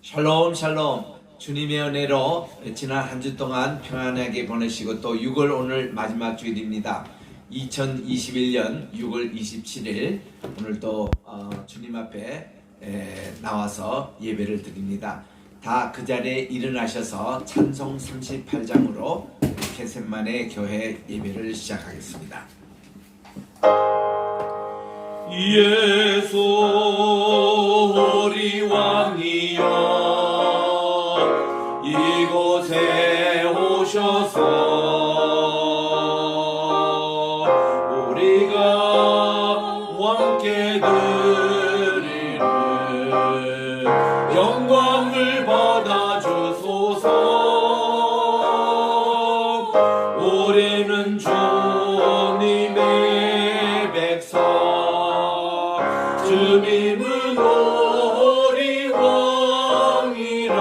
샬롬 샬롬. 주님의 은혜로 지난 한 주 동안 평안하게 보내시고 또 6월 오늘 마지막 주일입니다. 2021년 6월 27일 오늘 또 주님 앞에 나와서 예배를 드립니다. 다 그 자리에 일어나셔서 찬송 38장으로 겟셋마네 교회 예배를 시작하겠습니다. 예수 우리 왕이여 이곳에 오셔서 우리가 왕께 드리는 영광을 받아주소서. 우리는 주님의 백성, 주님은 우리 왕이라.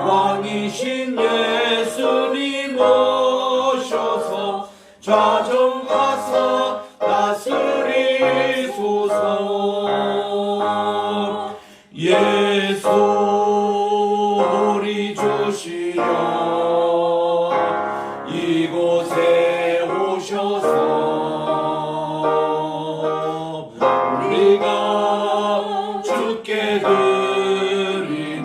왕이신 예수님 오셔서 좌정하사 다스리소서. 예수 우리 주시여 이곳에 오셔서 우리가 주께 드리는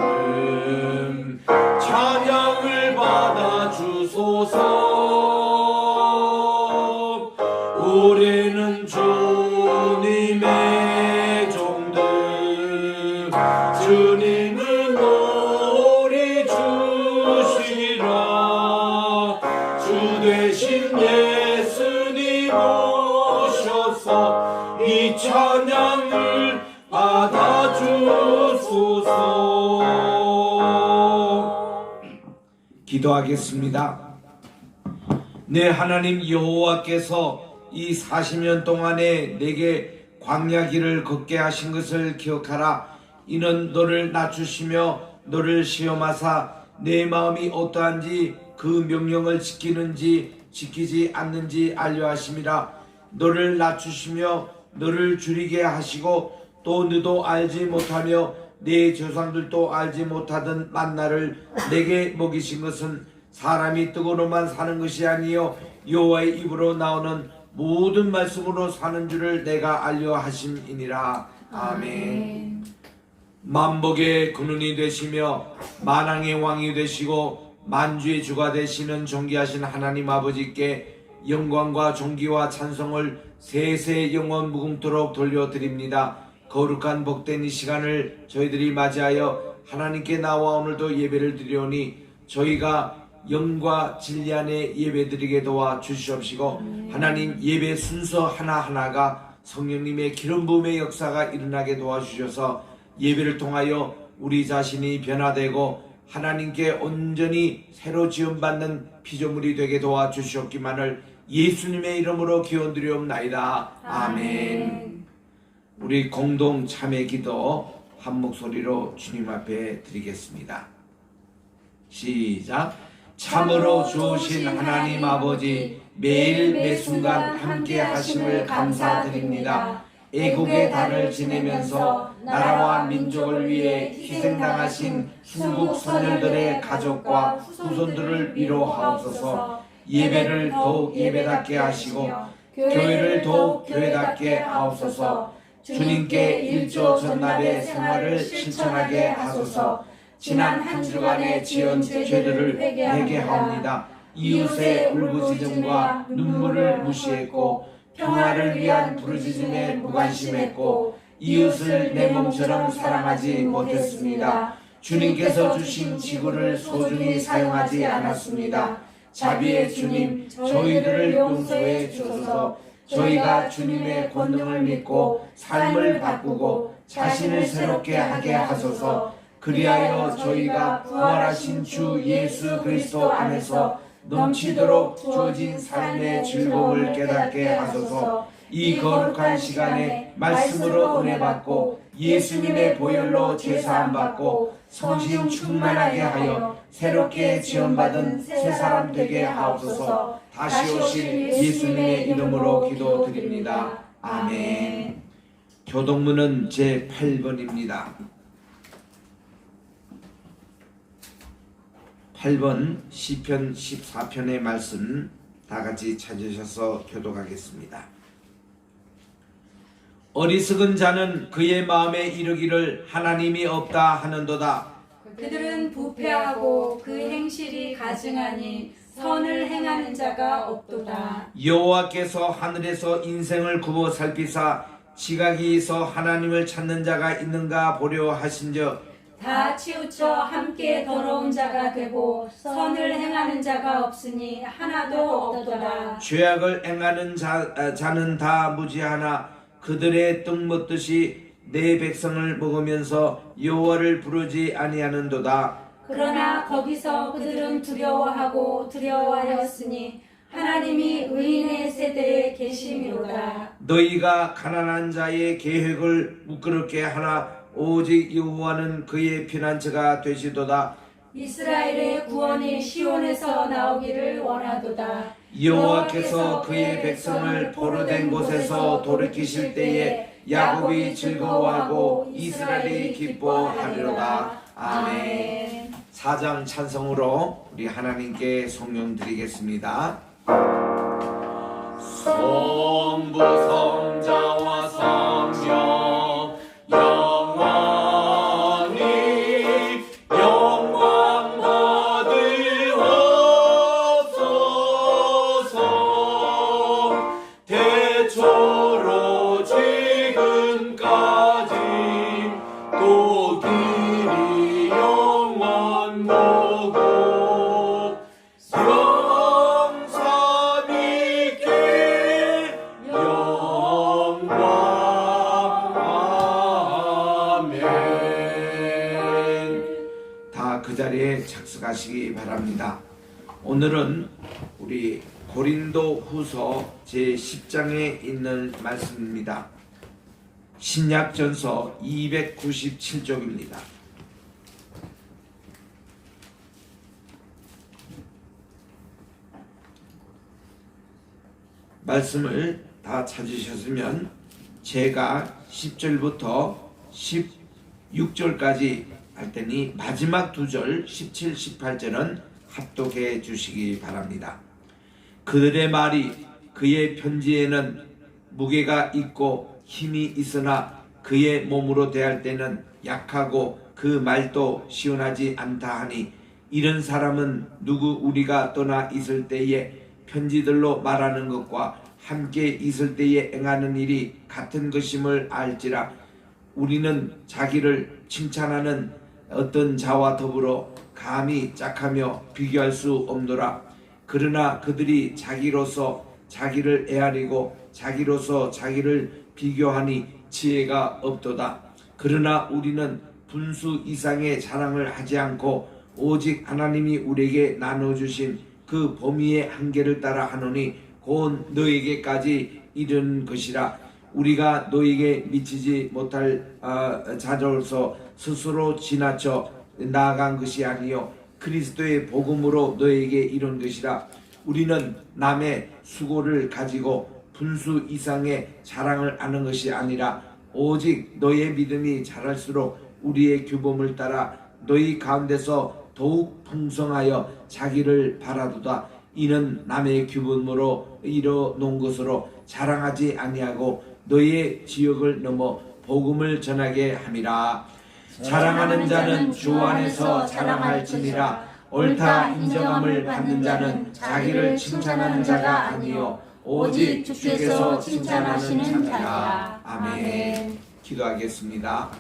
찬양을 받아주소서. 우리는 주님의 종들, 주님은 우리 주시라. 주 되신 예수님 오셔서 이 찬양을 받아주소서. 기도하겠습니다. 내 하나님 여호와께서 이 40년 동안에 내게 광야 길을 걷게 하신 것을 기억하라. 이는 너를 낮추시며 너를 시험하사 내 마음이 어떠한지 그 명령을 지키는지 지키지 않는지 알려 하심이라. 너를 낮추시며 너를 줄이게 하시고 또 너도 알지 못하며 내 조상들도 알지 못하던 만나를 내게 먹이신 것은 사람이 떡으로만 사는 것이 아니요 여호와의 입으로 나오는 모든 말씀으로 사는 줄을 내가 알려 하심이니라. 아멘. 만복의 근원이 되시며 만왕의 왕이 되시고 만주의 주가 되시는 존귀하신 하나님 아버지께 영광과 존귀와 찬송을 세세 영원 무궁토록 돌려드립니다. 거룩한 복된 이 시간을 저희들이 맞이하여 하나님께 나와 오늘도 예배를 드리오니 저희가 영과 진리 안에 예배드리게 도와 주시옵시고 하나님 예배 순서 하나하나가 성령님의 기름 부음의 역사가 일어나게 도와주셔서 예배를 통하여 우리 자신이 변화되고 하나님께 온전히 새로 지음받는 피조물이 되게 도와주시옵기만을 예수님의 이름으로 기원드리옵나이다. 아멘. 우리 공동 참회 기도 한 목소리로 주님 앞에 드리겠습니다. 시작. 참으로 주신 하나님 아버지 매일 매순간 함께 하심을 감사드립니다. 애국의 달을 지내면서 나라와 민족을 위해 희생당하신 순국 선열들의 가족과 후손들을 위로하옵소서. 예배를 더욱 예배답게 하시고 교회를 더욱 교회답게 하옵소서. 주님께 일조 전납의 생활을 실천하게 하소서. 지난 한 주간의 지은 죄들을 회개하옵니다. 이웃의 울부짖음과 눈물을 무시했고 평화를 위한 부르짖음에 무관심했고 이웃을 내 몸처럼 사랑하지 못했습니다. 주님께서 주신 지구를 소중히 사용하지 않았습니다. 자비의 주님, 저희들을 용서해 주소서. 저희가 주님의 권능을 믿고 삶을 바꾸고 자신을 새롭게 하게 하소서. 그리하여 저희가 부활하신 주 예수 그리스도 안에서 넘치도록 주어진 삶의 즐거움을 깨닫게 하소서. 이 거룩한 시간에 말씀으로 은혜 받고 예수님의 보혈로 제사함 받고 성신 충만하게 하여 새롭게 지원받은 새 사람 되게 하옵소서. 다시 오실 예수님의 이름으로 기도드립니다. 아멘. 교동문은 제8번입니다. 8번 시편 14편의 말씀 다 같이 찾으셔서 교독하겠습니다. 어리석은 자는 그의 마음에 이르기를 하나님이 없다 하는도다. 그들은 부패하고 그 행실이 가증하니 선을 행하는 자가 없도다. 여호와께서 하늘에서 인생을 굽어 살피사 지각이서 하나님을 찾는 자가 있는가 보려 하신즉 다 치우쳐 함께 더러운 자가 되고 선을 행하는 자가 없으니 하나도 없도다. 죄악을 행하는 자는 다 무지하나 그들의 똥 먹듯이 내 백성을 먹으면서 여호와를 부르지 아니하는도다. 그러나 거기서 그들은 두려워하였으니 하나님이 의인의 세대에 계심이로다. 너희가 가난한 자의 계획을 부끄럽게 하나 오직 여호와는 그의 피난처가 되시도다. 이스라엘의 구원이 시온에서 나오기를 원하도다. 여호와께서 그의 백성을 포로된 곳에서 돌이키실 때에 야곱이 즐거워하고 이스라엘이 기뻐하리로다. 아멘. 4장 찬송으로 우리 하나님께 성령 드리겠습니다. 성부 성자와 성령 영원히 영광 받으옵소서. 태초로 지금까지 또 길이 영원 보고 영삼위께 영광. 아멘. 다 그 자리에 착석하시기 바랍니다. 오늘은 우리 고린도 후서 제10장에 있는 말씀입니다. 신약전서 297쪽입니다. 말씀을 다 찾으셨으면 제가 10절부터 16절까지 할 테니 마지막 두 절 17, 18절은 합독해 주시기 바랍니다. 그들의 말이 그의 편지에는 무게가 있고 힘이 있으나 그의 몸으로 대할 때는 약하고 그 말도 시원하지 않다 하니 이런 사람은 누구 우리가 떠나 있을 때에 편지들로 말하는 것과 함께 있을 때에 행하는 일이 같은 것임을 알지라. 우리는 자기를 칭찬하는 어떤 자와 더불어 감히 짝하며 비교할 수 없노라. 그러나 그들이 자기로서 자기를 애아리고 자기로서 자기를 비교하니 지혜가 없도다. 그러나 우리는 분수 이상의 자랑을 하지 않고 오직 하나님이 우리에게 나눠주신 그 범위의 한계를 따라 하노니 곧 너에게까지 이른 것이라. 우리가 너에게 미치지 못할 자로서 스스로 지나쳐 나아간 것이 아니요 그리스도의 복음으로 너에게 이룬 것이라. 우리는 남의 수고를 가지고 분수 이상의 자랑을 하는 것이 아니라 오직 너의 믿음이 자랄수록 우리의 규범을 따라 너희 가운데서 더욱 풍성하여 자기를 바라도다. 이는 남의 규범으로 이뤄놓은 것으로 자랑하지 아니하고 너의 지역을 넘어 복음을 전하게 함이라. 자랑하는 자는 주 안에서 자랑할지니라. 옳다 인정함을 받는 자는 자기를 칭찬하는 자가 아니요 오직 주께서 칭찬하시는 자라. 아멘. 기도하겠습니다.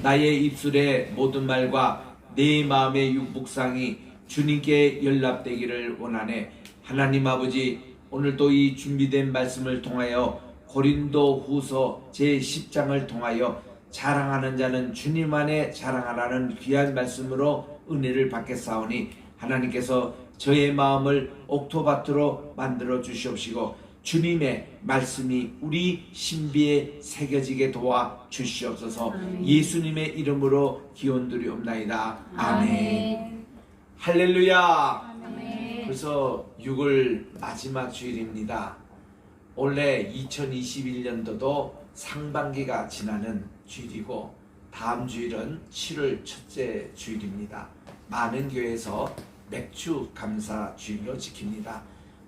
나의 입술의 모든 말과 내 마음의 묵상이 주님께 연락되기를 원하네. 하나님 아버지, 오늘도 이 준비된 말씀을 통하여 고린도 후서 제10장을 통하여 자랑하는 자는 주님 안에 자랑하라는 귀한 말씀으로 은혜를 받겠사오니 하나님께서 저의 마음을 옥토밭으로 만들어 주시옵시고 주님의 말씀이 우리 신비에 새겨지게 도와 주시옵소서. 예수님의 이름으로 기원드리옵나이다. 아멘. 할렐루야. 아멘. 벌써 6월 마지막 주일입니다. 원래 2021년도도 상반기가 지나는 주일이고 다음 주일은 7월 첫째 주일입니다. 많은 교회에서 맥주 감사 주일로 지킵니다.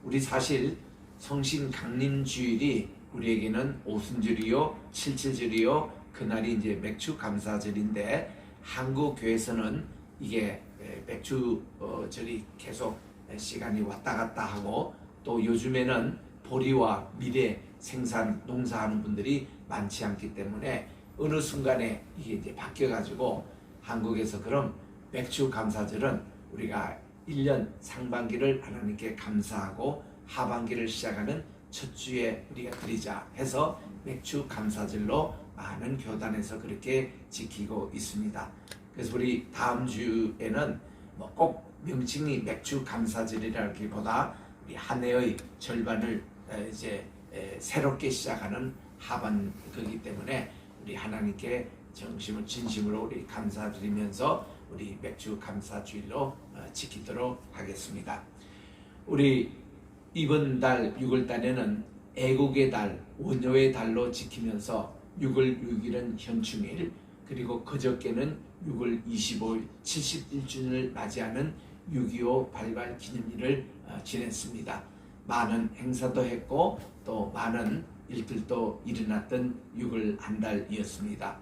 우리 사실 성신 강림 주일이 우리에게는 오순절이요, 칠칠절이요, 그날이 이제 맥주 감사절인데 한국 교회에서는 이게 맥주 절이 계속 시간이 왔다 갔다 하고 또 요즘에는 보리와 밀의 생산 농사하는 분들이 많지 않기 때문에 어느 순간에 이게 이제 바뀌어가지고 한국에서 그럼 맥주 감사절은 우리가 1년 상반기를 하나님께 감사하고 하반기를 시작하는 첫 주에 우리가 드리자 해서 맥주 감사절로 많은 교단에서 그렇게 지키고 있습니다. 그래서 우리 다음 주에는 뭐 꼭 명칭이 맥주 감사절이라기보다 우리 한 해의 절반을 이제 새롭게 시작하는 하반기이기 때문에 우리 하나님께 정심을 진심으로 우리 감사드리면서 우리 맥주 감사주일로 지키도록 하겠습니다. 우리 이번 달 6월 달에는 애국의 달, 원효의 달로 지키면서 6월 6일은 현충일, 그리고 그저께는 6월 25일 71주년을 맞이하는 6.25 발발 기념일을 지냈습니다. 많은 행사도 했고 또 많은 일들도 일어났던 6월 한 달이었습니다.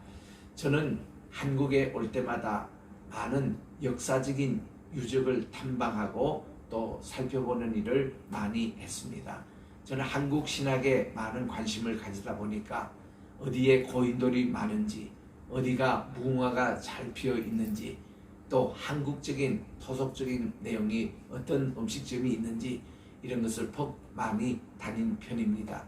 저는 한국에 올 때마다 많은 역사적인 유적을 탐방하고 또 살펴보는 일을 많이 했습니다. 저는 한국 신학에 많은 관심을 가지다 보니까 어디에 고인돌이 많은지, 어디가 무궁화가 잘 피어 있는지, 또 한국적인 토속적인 내용이 어떤 음식점이 있는지 이런 것을 퍽 많이 다닌 편입니다.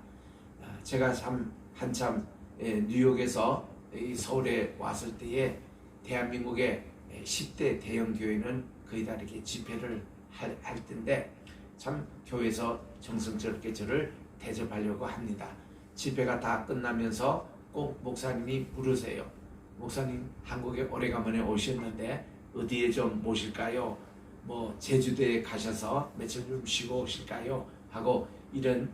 제가 참 한참 뉴욕에서 서울에 왔을 때에 대한민국의 10대 대형 교회는 거의 다 이렇게 집회를 할 텐데 참 교회에서 정성스럽게 저를 대접하려고 합니다. 집회가 다 끝나면서 꼭 목사님이 물으세요. 목사님 한국에 오래간만에 오셨는데 어디에 좀 모실까요? 뭐 제주도에 가셔서 며칠 좀 쉬고 오실까요? 하고 이런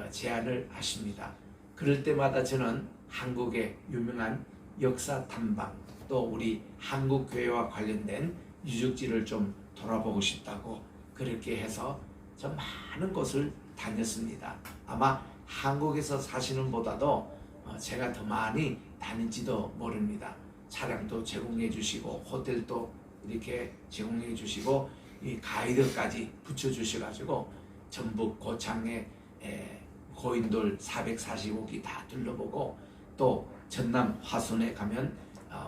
제안을 하십니다. 그럴 때마다 저는 한국의 유명한 역사 탐방 또 우리 한국 교회와 관련된 유적지를 좀 돌아보고 싶다고 그렇게 해서 좀 많은 곳을 다녔습니다. 아마 한국에서 사시는 보다도 제가 더 많이 다닐지도 모릅니다. 차량도 제공해 주시고 호텔도 이렇게 제공해 주시고 이 가이드까지 붙여 주셔가지고 전북 고창에 고인돌 445기 다 둘러보고 또 전남 화순에 가면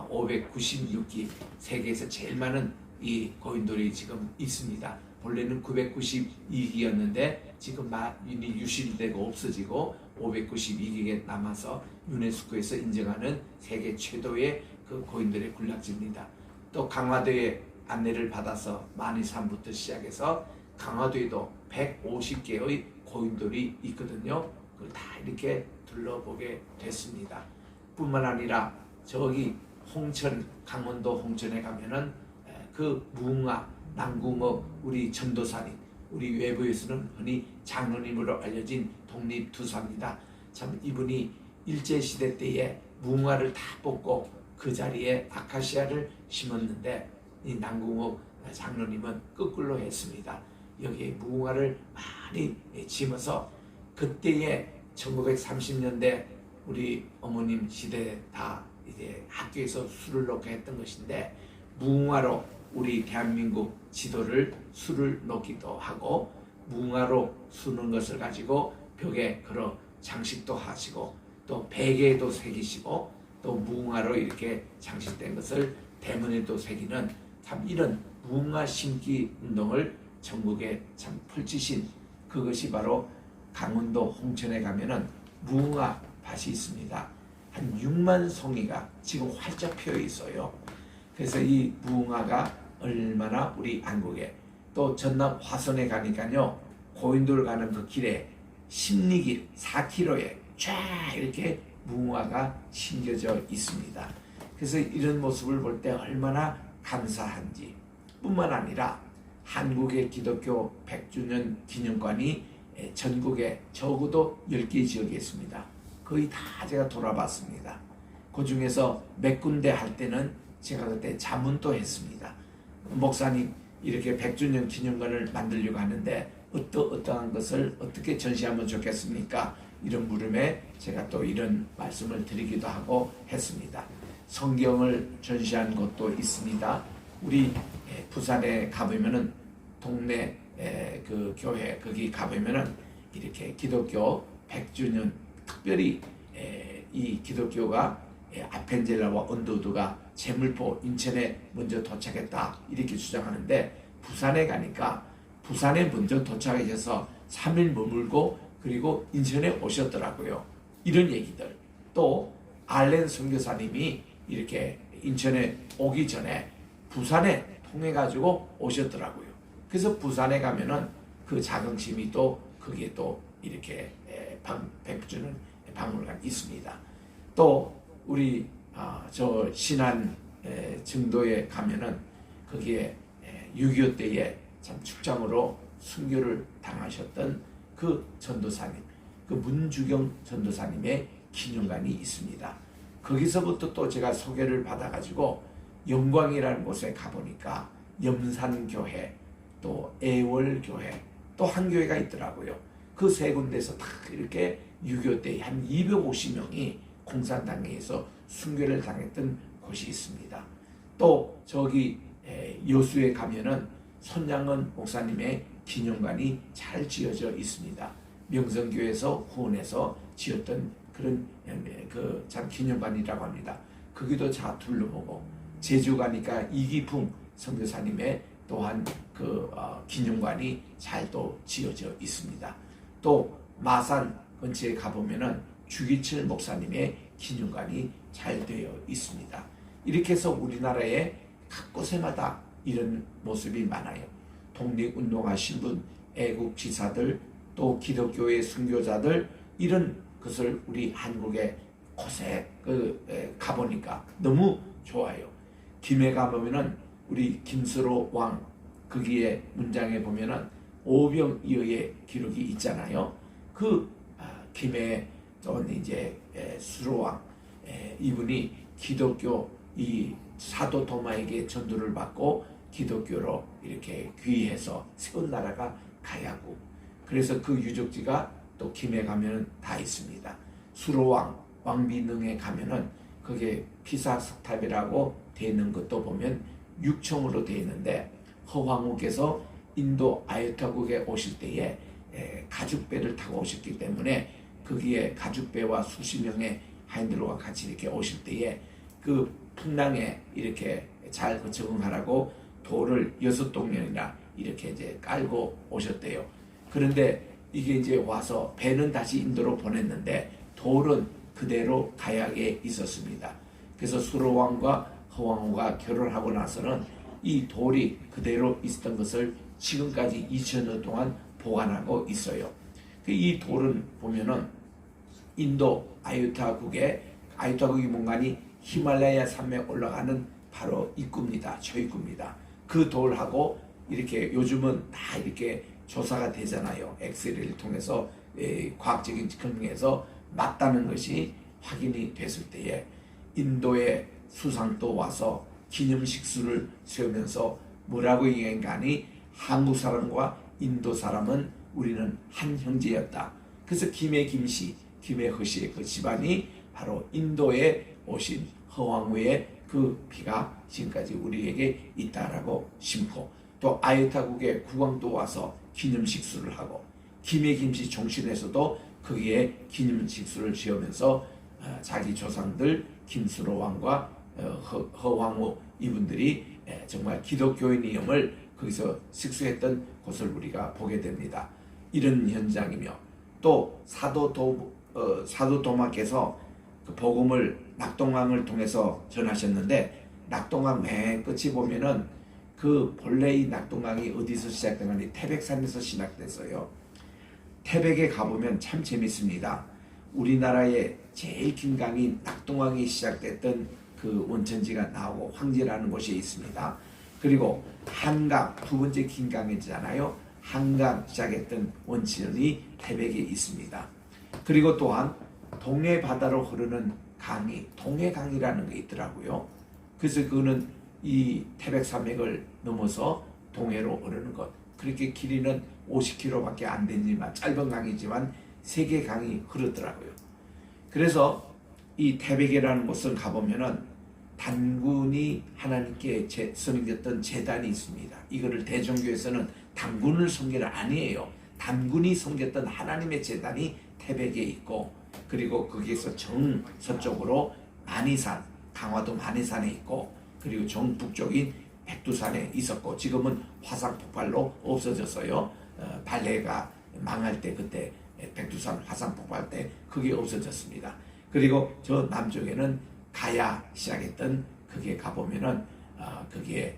596기 세계에서 제일 많은 이 고인돌이 지금 있습니다. 본래는 992기였는데 지금 많이 유실되고 없어지고 592기가 남아서 유네스코에서 인정하는 세계 최고의 그 고인돌의 군락지입니다. 또 강화도에 안내를 받아서 만이산부터 시작해서 강화도에도 150개의 고인돌이 있거든요. 그걸 다 이렇게 둘러보게 됐습니다. 뿐만 아니라 저기 홍천, 강원도 홍천에 가면은 그 무궁화, 남궁옥 우리 전도사님, 우리 외부에서는 흔히 장로님으로 알려진 독립투사입니다. 참 이분이 일제시대 때에 무궁화를 다 뽑고 그 자리에 아카시아를 심었는데 이 남궁옥 장로님은 거꾸로 했습니다. 여기에 무궁화를 많이 심어서 그때에 1930년대 우리 어머님 시대에 다 이제 학교에서 술을 놓고 했던 것인데 무궁화로 우리 대한민국 지도를 술을 놓기도 하고 무궁화로 수는 것을 가지고 벽에 걸어 장식도 하시고 또 베개에도 새기시고 또 무궁화로 이렇게 장식된 것을 대문에도 새기는 참 이런 무궁화 심기 운동을 전국에 참 펼치신 그것이 바로 강원도 홍천에 가면은 무궁화 밭이 있습니다. 한 6만 송이가 지금 활짝 피어 있어요. 그래서 이 무궁화가 얼마나 우리 한국에 또 전남 화성에 가니까요 고인돌 가는 그 길에 십리길 4km에 쫙 이렇게 무궁화가 심겨져 있습니다. 그래서 이런 모습을 볼 때 얼마나 감사한지 뿐만 아니라 한국의 기독교 100주년 기념관이 전국에 적어도 10개 지역에 있습니다. 거의 다 제가 돌아봤습니다. 그 중에서 몇 군데 할 때는 제가 그때 자문도 했습니다. 목사님 이렇게 100주년 기념관을 만들려고 하는데 어떠한 것을 어떻게 전시하면 좋겠습니까? 이런 물음에 제가 또 이런 말씀을 드리기도 하고 했습니다. 성경을 전시한 곳도 있습니다. 우리 부산에 가보면은 동네 그 교회 거기 가보면은 이렇게 기독교 100주년 특별히 이 기독교가 아펜젤라와 언더우드가 제물포 인천에 먼저 도착했다 이렇게 주장하는데 부산에 가니까 부산에 먼저 도착하셔서 3일 머물고 그리고 인천에 오셨더라고요. 이런 얘기들. 또 알렌 선교사님이 이렇게 인천에 오기 전에 부산에 통해 가지고 오셨더라고요. 그래서 부산에 가면은 그 자긍심이 또 거기에 또 이렇게 100주년 박물관 있습니다. 또 우리 저 신안 증도에 가면은 거기에 6.25 때에 참 축장으로 순교를 당하셨던 그 전도사님, 그 문주경 전도사님의 기념관이 있습니다. 거기서부터 또 제가 소개를 받아가지고 영광이라는 곳에 가보니까 염산교회, 또 애월교회, 또 한 교회가 있더라고요. 그 세 군데에서 다 이렇게 6.25 때 한 250명이 공산당에서 순교를 당했던 곳이 있습니다. 또 저기 여수에 가면은 손양은 목사님의 기념관이 잘 지어져 있습니다. 명성교회에서 후원해서 지었던 그런 그 참 기념관이라고 합니다. 거기도 다 둘러보고 제주 가니까 이기풍 선교사님의 또한 그 기념관이 잘 또 지어져 있습니다. 또 마산 근처에 가보면은 주기철 목사님의 기념관이 잘 되어 있습니다. 이렇게 해서 우리나라의 각 곳에마다 이런 모습이 많아요. 독립운동하신 분, 애국지사들, 또 기독교의 순교자들 이런 것을 우리 한국에 곳에 가보니까 너무 좋아요. 김해 가보면은 우리 김수로 왕 거기에 문장에 보면은 오병이어의 기록이 있잖아요. 그 김해 또 이제 수로왕 이분이 기독교 이 사도 도마에게 전도를 받고 기독교로 이렇게 귀해서 세운 나라가 가야구. 그래서 그 유적지가 또 김해 가면은 다 있습니다. 수로왕 왕비능에 가면은 그게 피사석탑이라고 되어 있는 것도 보면 6층으로 되어 있는데 허황우께서 인도 아유타국에 오실 때에 가죽배를 타고 오셨기 때문에 거기에 가죽배와 수십 명의 하인들과 같이 이렇게 오실 때에 그 풍랑에 이렇게 잘 적응하라고 돌을 6동면이나 이렇게 이제 깔고 오셨대요. 그런데 이게 이제 와서 배는 다시 인도로 보냈는데 돌은 그대로 가야에 있었습니다. 그래서 수로왕과 허왕우가 결혼하고 나서는 이 돌이 그대로 있었던 것을 지금까지 2000년 동안 보관하고 있어요. 이 돌은 보면은 인도 아유타국이 뭔가니 히말라야 산맥에 올라가는 바로 입구입니다. 초입구입니다. 그 돌하고 이렇게 요즘은 다 이렇게 조사가 되잖아요. 엑스레이를 통해서 과학적인 측면에서 맞다는 것이 확인이 됐을 때에 인도의 수상도 와서 기념식수를 세우면서 뭐라고 얘기한가니 한국 사람과 인도 사람은 우리는 한 형제였다. 그래서 김해 김씨, 김해 허씨의 그 집안이 바로 인도에 오신 허왕우의 그 피가 지금까지 우리에게 있다라고 심고 또 아유타국의 국왕도 와서 기념식수를 하고 김해 김씨 종신에서도 거기에 기념식수를 지으면서 자기 조상들 김수로 왕과 허왕우 이분들이 정말 기독교인임을 거기서 식수했던 곳을 우리가 보게 됩니다. 이런 현장이며 또 사도 도마께서 그 복음을 낙동강을 통해서 전하셨는데 낙동강 맨 끝이 보면은 그 본래 이 낙동강이 어디서 시작된가니 태백산에서 시작됐어요. 태백에 가보면 참 재밌습니다. 우리나라의 제일 긴 강이 낙동강이 시작됐던 그 원천지가 나오고 황제라는 곳이 있습니다. 그리고 한강 두 번째 긴 강이잖아요. 한강 시작했던 원천이 태백에 있습니다. 그리고 또한 동해 바다로 흐르는 강이 동해강이라는 게 있더라고요. 그래서 그거는 이 태백산맥을 넘어서 동해로 오르는 것. 그렇게 길이는 50km밖에 안 되지만 짧은 강이지만 세 개 강이 흐르더라고요. 그래서 이 태백이라는 곳을 가보면은 단군이 하나님께 섬겼던 제단이 있습니다. 이거를 대종교에서는 단군을 섬기는 아니에요. 단군이 섬겼던 하나님의 제단이 태백에 있고, 그리고 거기에서 서쪽으로 만이산, 강화도 만이산에 있고, 그리고 정북쪽인 백두산에 있었고, 지금은 화산 폭발로 없어졌어요. 발해가 망할 때, 그때 백두산 화산 폭발 때 그게 없어졌습니다. 그리고 저 남쪽에는 가야 시작했던, 그게 가보면은 그게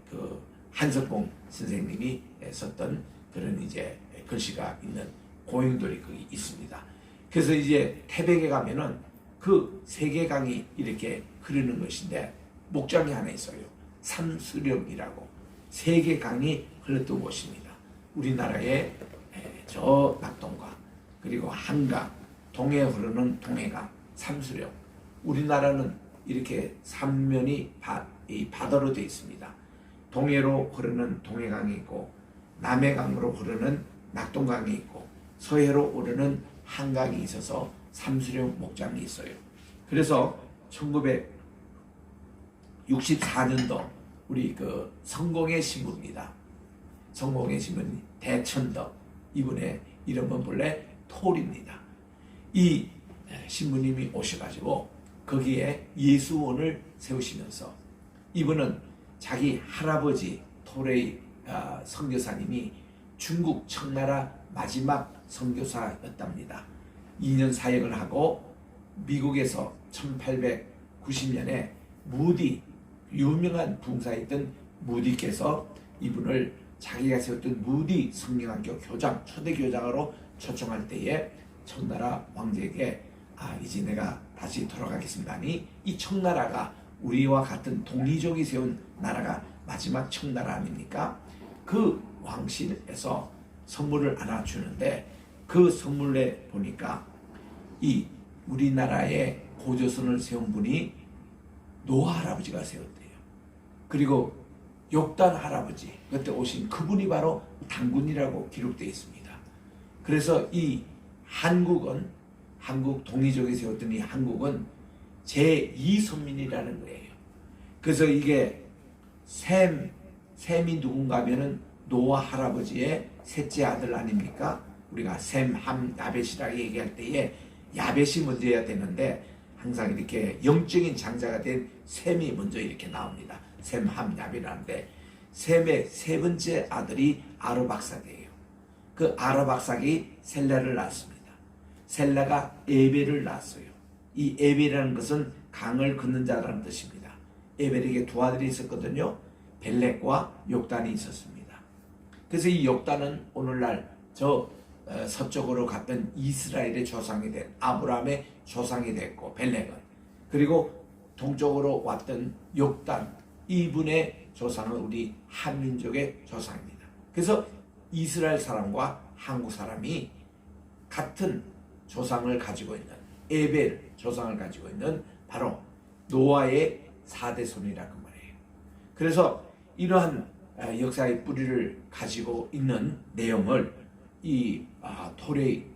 그 한석봉 선생님이 썼던 그런 이제 글씨가 있는 고행돌이 거기 있습니다. 그래서 이제 태백에 가면은 그 세계강이 이렇게 흐르는 것인데 목장이 하나 있어요. 삼수령이라고 세계강이 흘렀던 곳입니다. 우리나라의 저 낙동강, 그리고 한강, 동해 흐르는 동해강, 삼수령. 우리나라는 이렇게 삼면이 바다로 되어 있습니다. 동해로 흐르는 동해강이 있고, 남해강으로 흐르는 낙동강이 있고, 서해로 오르는 한강이 있어서 삼수령 목장이 있어요. 그래서 1964년도 우리 그 성공의 신부입니다. 성공의 신부는 대천덕, 이분의 이름은 본래 톨입니다. 이 신부님이 오셔가지고 거기에 예수원을 세우시면서, 이분은 자기 할아버지 톨의 선교사님이 중국 청나라 마지막 선교사였답니다. 2년 사역을 하고 미국에서 1890년에 무디, 유명한 붕사였던 무디께서 이분을 자기가 세웠던 무디 성령학교 교장, 초대 교장으로 초청할 때에 청나라 왕제에게 이제 내가 다시 돌아가겠습니다 하니, 이 청나라가 우리와 같은 동이족이 세운 나라가 마지막 청나라 아닙니까? 그 왕실에서 선물을 하나 주는데, 그 선물에 보니까 이 우리나라의 고조선을 세운 분이 노아 할아버지가 세웠대요. 그리고 욕단 할아버지, 그때 오신 그분이 바로 단군이라고 기록되어 있습니다. 그래서 이 한국은, 한국 동이족이 세웠던 이 한국은 제2선민이라는 거예요. 그래서 이게 셈이 누군가 하면은 노아 할아버지의 셋째 아들 아닙니까? 우리가 셈, 함, 야벳이라고 얘기할 때에 야벳이 먼저 해야 되는데, 항상 이렇게 영적인 장자가 된 셈이 먼저 이렇게 나옵니다. 셈, 함, 야벳이라는데, 셈의 세 번째 아들이 아르박삭이에요. 그 아르박삭이 셀라를 낳았습니다. 셀라가 에벨을 낳았어요. 이 에벨이라는 것은 강을 걷는 자라는 뜻입니다. 에벨에게 두 아들이 있었거든요. 벨렉과 욕단이 있었습니다. 그래서 이 욕단은 오늘날 저 서쪽으로 갔던 이스라엘의 조상이 된 아브라함의 조상이 됐고, 벨렉은, 그리고 동쪽으로 왔던 욕단, 이분의 조상은 우리 한민족의 조상입니다. 그래서 이스라엘 사람과 한국 사람이 같은 조상을 가지고 있는, 에벨 조상을 가지고 있는 바로 노아의 4대손이라고 말해요. 그래서 이러한 역사의 뿌리를 가지고 있는 내용을 이 톨의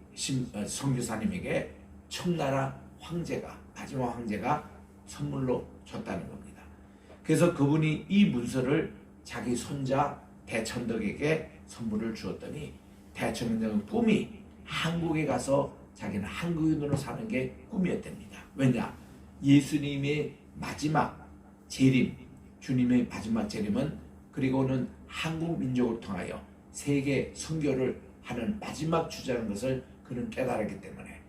선교사님에게 청나라 황제가, 마지막 황제가 선물로 줬다는 겁니다. 그래서 그분이 이 문서를 자기 손자 대천덕에게 선물을 주었더니, 대천덕은 꿈이 한국에 가서 자기는 한국인으로 사는 게 꿈이었답니다. 왜냐? 예수님의 마지막 재림, 주님의 마지막 재림은, 그리고는 한국 민족을 통하여 세계 선교를 하는 마지막 주자라는 것을 그는 깨달았기 때문에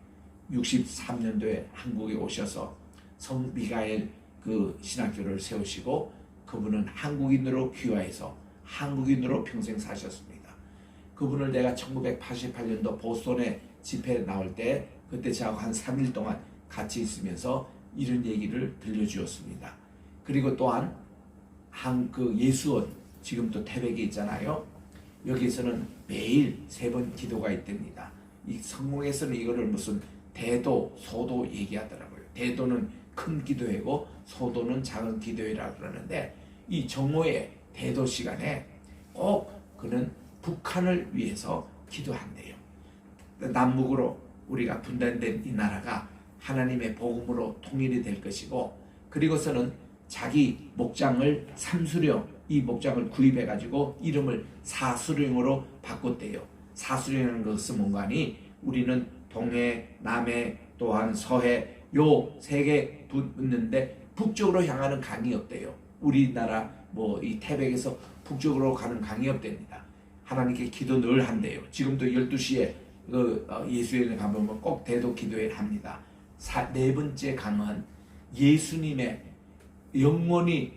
63년도에 한국에 오셔서 성 미가엘 그 신학교를 세우시고, 그분은 한국인으로 귀화해서 한국인으로 평생 사셨습니다. 그분을 내가 1988년도 보스턴에 집회에 나올 때, 그때 저하고 한 3일 동안 같이 있으면서 이런 얘기를 들려주었습니다. 그리고 또한 그 예수원, 지금 또 태백에 있잖아요. 여기서는 매일 3번 기도가 있답니다. 이 성공에서는 이거를 무슨 대도, 소도 얘기하더라고요. 대도는 큰 기도회고 소도는 작은 기도회라 그러는데 이 정오의 대도 시간에 꼭 그는 북한을 위해서 기도한대요. 남북으로 우리가 분단된 이 나라가 하나님의 복음으로 통일이 될 것이고 그리고서는 자기 목장을 삼수령 이 목장을 구입해 가지고 이름을 사수령으로 바꿨대요. 사수령이라는 것은 뭔가 하니 우리는 동해, 남해, 또한 서해 요 세 개 붙는데 북쪽으로 향하는 강이 없대요. 우리나라 뭐 이 태백에서 북쪽으로 가는 강이 없답니다. 하나님께 기도 늘 한대요. 지금도 12시에 예수회를 가보면 꼭 대도 기도회를 합니다. 네 번째 강은 예수님의 영원히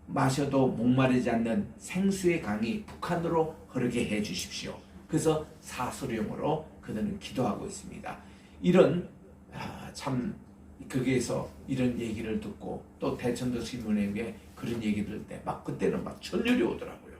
마셔도 목마르지 않는 생수의 강이 북한으로 흐르게 해 주십시오. 그래서 사수령으로 그들은 기도하고 있습니다. 이런 참 거기에서 이런 얘기를 듣고 또 대천도 신문에게 그런 얘기 들을 때 막 그때는 막 전율이 오더라고요.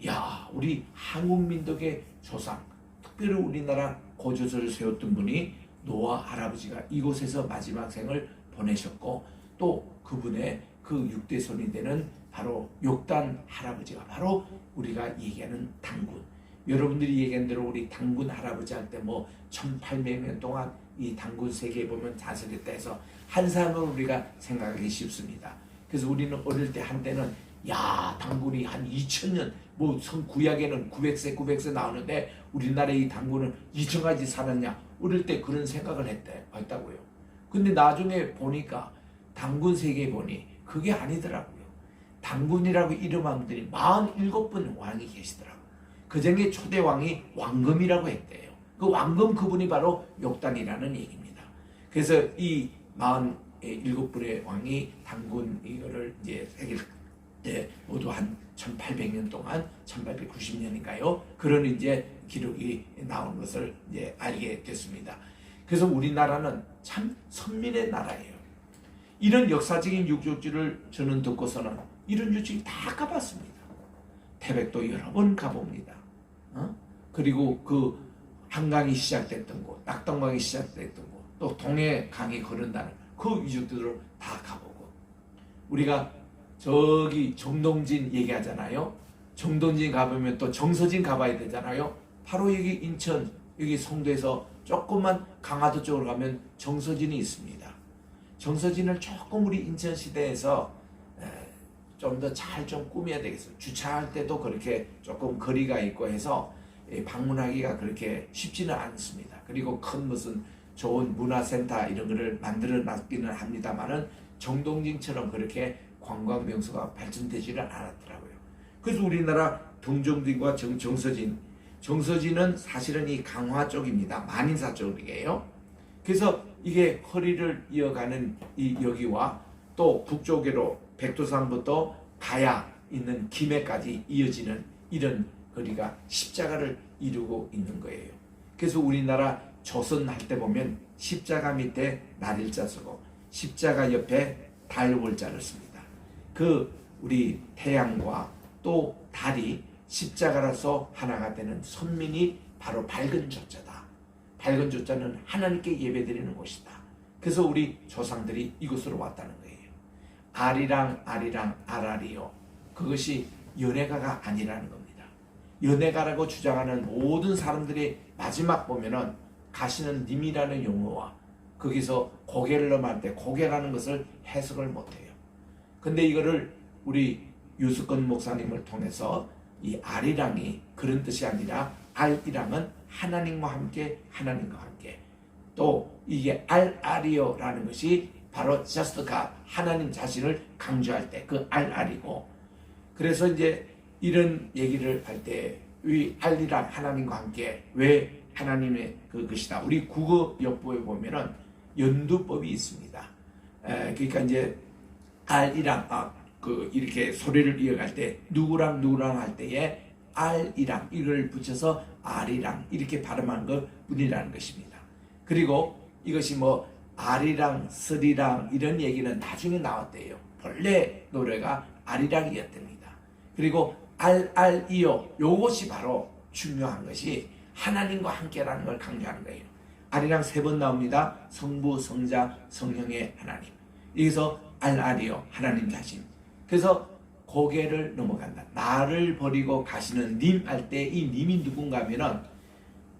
야, 우리 한국민족의 조상, 특별히 우리나라 고조서를 세웠던 분이 노아 할아버지가 이곳에서 마지막 생을 보내셨고 또 그분의 그 6대 손이 되는 바로 욕단 할아버지가 바로 우리가 얘기하는 당군. 여러분들이 얘기한 대로 우리 당군 할아버지 할 때 뭐 1800년 동안 이 당군 세계에 보면 다스렸다 해서 한 사람을 우리가 생각하기 쉽습니다. 그래서 우리는 어릴 때 한때는 야, 당군이 한 2000년 뭐 구약에는 900세 나오는데 우리나라의 이 당군은 2000까지 살았냐 어릴 때 그런 생각을 했다고요. 근데 나중에 보니까 당군 세계에 보니 그게 아니더라고요. 당군이라고 이름한 분들이 47분 왕이 계시더라고요. 그 중에 초대 왕이 왕금이라고 했대요. 그 왕금 그분이 바로 욕단이라는 얘기입니다. 그래서 이 47분의 왕이 당군 이거를 이제 세계를 모두 한 1800년 동안 1890년인가요? 그런 이제 기록이 나온 것을 이제 알게 됐습니다. 그래서 우리나라는 참 선민의 나라예요. 이런 역사적인 유적지를 저는 듣고서는 이런 유적지 다 가봤습니다. 태백도 여러 번 가봅니다. 그리고 그 한강이 시작됐던 곳, 낙동강이 시작됐던 곳, 또 동해강이 흐른다는 그 유적지들을 다 가보고 우리가 저기 정동진 얘기하잖아요. 정동진 가보면 또 정서진 가봐야 되잖아요. 바로 여기 인천 여기 송도에서 조금만 강화도 쪽으로 가면 정서진이 있습니다. 정서진을 조금 우리 인천시대에서 좀 더 잘 좀 꾸며야 되겠어요. 주차할 때도 그렇게 조금 거리가 있고 해서 방문하기가 그렇게 쉽지는 않습니다. 그리고 큰 무슨 좋은 문화센터 이런 거를 만들어 놨기는 합니다만은 정동진처럼 그렇게 관광 명소가 발전되지는 않았더라고요. 그래서 우리나라 동정진과 정서진은 사실은 이 강화 쪽입니다. 만인사 쪽이에요. 그래서 이게 허리를 이어가는 이 여기와 또 북쪽으로 백두산부터 가야 있는 김해까지 이어지는 이런 거리가 십자가를 이루고 있는 거예요. 그래서 우리나라 조선 할 때 보면 십자가 밑에 날일자 쓰고 십자가 옆에 달월자를 씁니다. 그 우리 태양과 또 달이 십자가라서 하나가 되는 선민이 바로 밝은 조자다. 밝은 조자는 하나님께 예배드리는 곳이다. 그래서 우리 조상들이 이곳으로 왔다는 거예요. 아리랑 아라리요. 그것이 연예가가 아니라는 겁니다. 연예가라고 주장하는 모든 사람들이 마지막 보면은 가시는 님이라는 용어와 거기서 고개를 넘을 때 고개라는 것을 해석을 못해요. 근데 이거를 우리 유수권 목사님을 통해서 이 아리랑이 그런 뜻이 아니라 알이랑은 하나님과 함께 또 이게 알아리오라는 것이 바로 just God 하나님 자신을 강조할 때 그 알아리고 그래서 이제 이런 얘기를 할 때 이 알이랑 하나님과 함께 왜 하나님의 그것이다. 우리 국어 역보에 보면은 연두법이 있습니다. 그러니까 이제 알이랑 이렇게 소리를 이어갈 때 누구랑 할 때에 알이랑 이걸 붙여서 알이랑 이렇게 발음하는 것 뿐이라는 것입니다. 그리고 이것이 뭐 아리랑 스리랑 이런 얘기는 나중에 나왔대요. 본래 노래가 아리랑이었답니다. 그리고 알이요 요것이 바로 중요한 것이 하나님과 함께라는 걸 강조하는 거예요. 아리랑 3번 나옵니다. 성부, 성자, 성령의 하나님. 여기서 알아리오 하나님 자신. 그래서 고개를 넘어간다. 나를 버리고 가시는 님 할 때 이 님이 누군가 하면은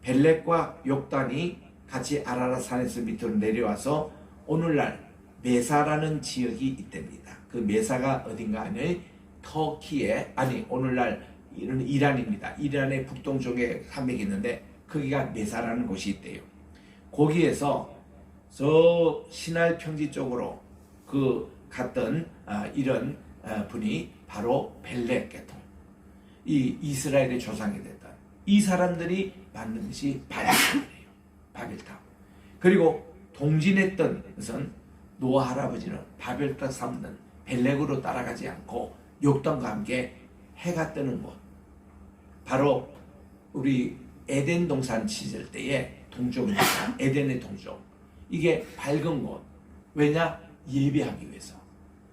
벨렉과 욕단이 같이 아라라산에서 밑으로 내려와서 오늘날 메사라는 지역이 있답니다. 그 메사가 어딘가 하면 터키에 아니 오늘날 이란입니다. 이란의 북동쪽에 산맥이 있는데 거기가 메사라는 곳이 있대요. 거기에서 저 시날 평지 쪽으로 그 갔던 이런 분이 바로 벨렉 계통, 이 이스라엘의 조상이 됐던 이 사람들이 만든 것이 바벨탑이에요. 바벨탑. 그리고 동진했던 것은 노아 할아버지는 바벨탑 삼는 벨렉으로 따라가지 않고 욕단과 함께 해가 뜨는 곳, 바로 우리 에덴 동산 치질 때의 동쪽입니다. 에덴의 동쪽. 이게 밝은 곳. 왜냐? 예배하기 위해서,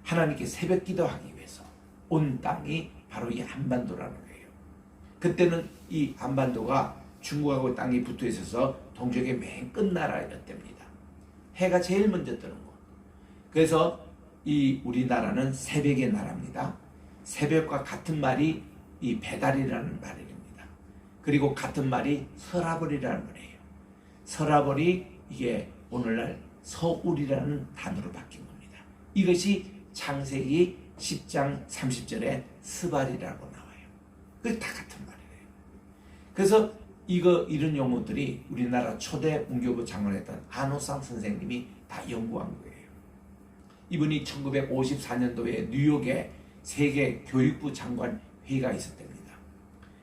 하나님께 새벽 기도하기 위해서 온 땅이 바로 이 한반도라는 거예요. 그때는 이 한반도가 중국하고 땅이 붙어 있어서 동쪽의 맨 끝나라였답니다. 해가 제일 먼저 뜨는 곳. 그래서 이 우리나라는 새벽의 나라입니다. 새벽과 같은 말이 이 배달이라는 말입니다. 그리고 같은 말이 서라벌이라는 말이에요. 서라벌이 이게 오늘날 서울이라는 단어로 바뀐 겁니다. 이것이 창세기 10장 30절에 스발이라고 나와요. 그게 다 같은 말이에요. 그래서 이런 용어들이 우리나라 초대 문교부 장관했던 안호상 선생님이 다 연구한 거예요. 이분이 1954년도에 뉴욕에 세계 교육부 장관 회의가 있었답니다.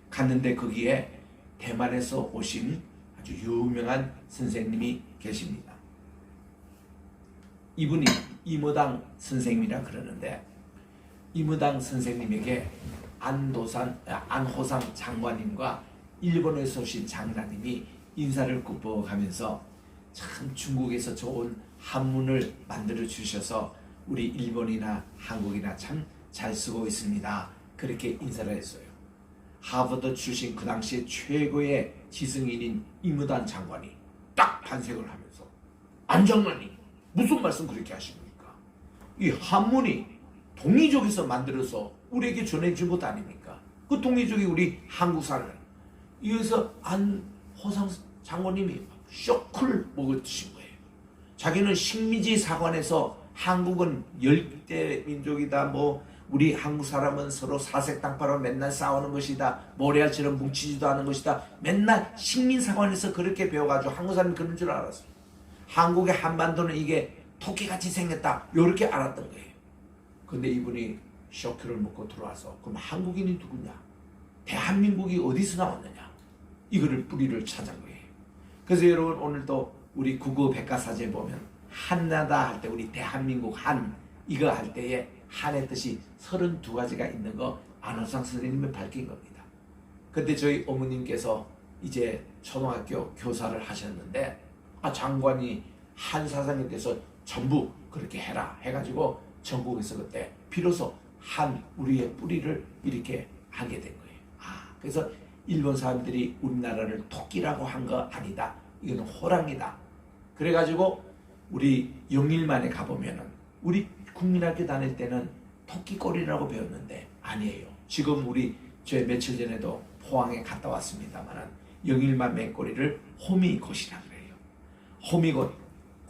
갔는데 거기에 대만에서 오신 아주 유명한 선생님이 계십니다. 이분이 이무당 선생님이라 그러는데, 이무당 선생님에게 안호상 장관님과 일본에서 오신 장관님이 인사를 꾸벅하면서 참 중국에서 좋은 한문을 만들어 주셔서 우리 일본이나 한국이나 참 잘 쓰고 있습니다. 그렇게 인사를 했어요. 하버드 출신 그 당시에 최고의 지성인인 이무단 장관이 딱 반색을 하면서, 안 장관이 무슨 말씀 그렇게 하십니까? 이 한문이 동이족에서 만들어서 우리에게 전해준 것 아닙니까? 그 동이족이 우리 한국 사람. 이어서 안호상 장관님이 쇼크를 먹으신 거예요. 자기는 식민지 사관에서 한국은 열대 민족이다, 우리 한국 사람은 서로 사색당파로 맨날 싸우는 것이다, 모래알처럼 뭉치지도 않은 것이다, 맨날 식민사관에서 그렇게 배워가지고 한국 사람이 그런 줄 알았어요. 한국의 한반도는 이게 토끼같이 생겼다, 이렇게 알았던 거예요. 근데 이분이 쇼크를 먹고 들어와서, 그럼 한국인이 누구냐, 대한민국이 어디서 나왔느냐, 이거를 뿌리를 찾은 거예요. 그래서 여러분 오늘도 우리 국어 백과사전에 보면 한나다 할 때 우리 대한민국 한 이거 할 때에 한의 뜻이 32가지가 있는 거 안호상 선생님이 밝힌 겁니다. 근데 저희 어머님께서 이제 초등학교 교사를 하셨는데, 장관이 한 사장님께서 전부 그렇게 해라 해가지고 전국에서 그때 비로소 한 우리의 뿌리를 이렇게 하게 된 거예요. 그래서 일본 사람들이 우리나라를 토끼라고 한 거 아니다, 이거는 호랑이다. 그래가지고 우리 영일만에 가보면은 우리 국민학교 다닐 때는 토끼꼬리라고 배웠는데 아니에요. 지금 저 며칠 전에도 포항에 갔다 왔습니다만은 영일만 맨꼬리를 호미곶이라고 그래요. 호미곶,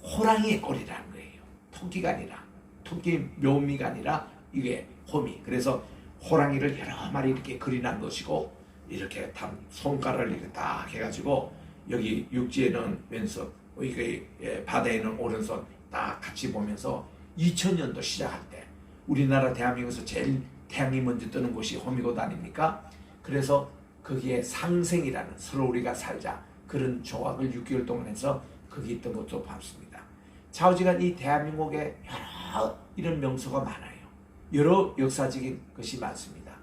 호랑이의 꼬리라는 거예요. 토끼가 아니라, 토끼 묘미가 아니라 이게 호미. 그래서 호랑이를 여러 마리 이렇게 그려놓은 것이고, 이렇게 손가락을 이렇게 딱 해가지고 여기 육지에는 왼손, 이게 바다에는 오른손 딱 같이 보면서 2000년도 시작할 때 우리나라 대한민국에서 제일 태양이 먼저 뜨는 곳이 호미곶 아닙니까? 그래서 거기에 상생이라는, 서로 우리가 살자, 그런 조각을 6개월 동안 해서 거기 있던 것도 봤습니다. 좌우지간 이 대한민국에 여러 이런 명소가 많아요. 여러 역사적인 것이 많습니다.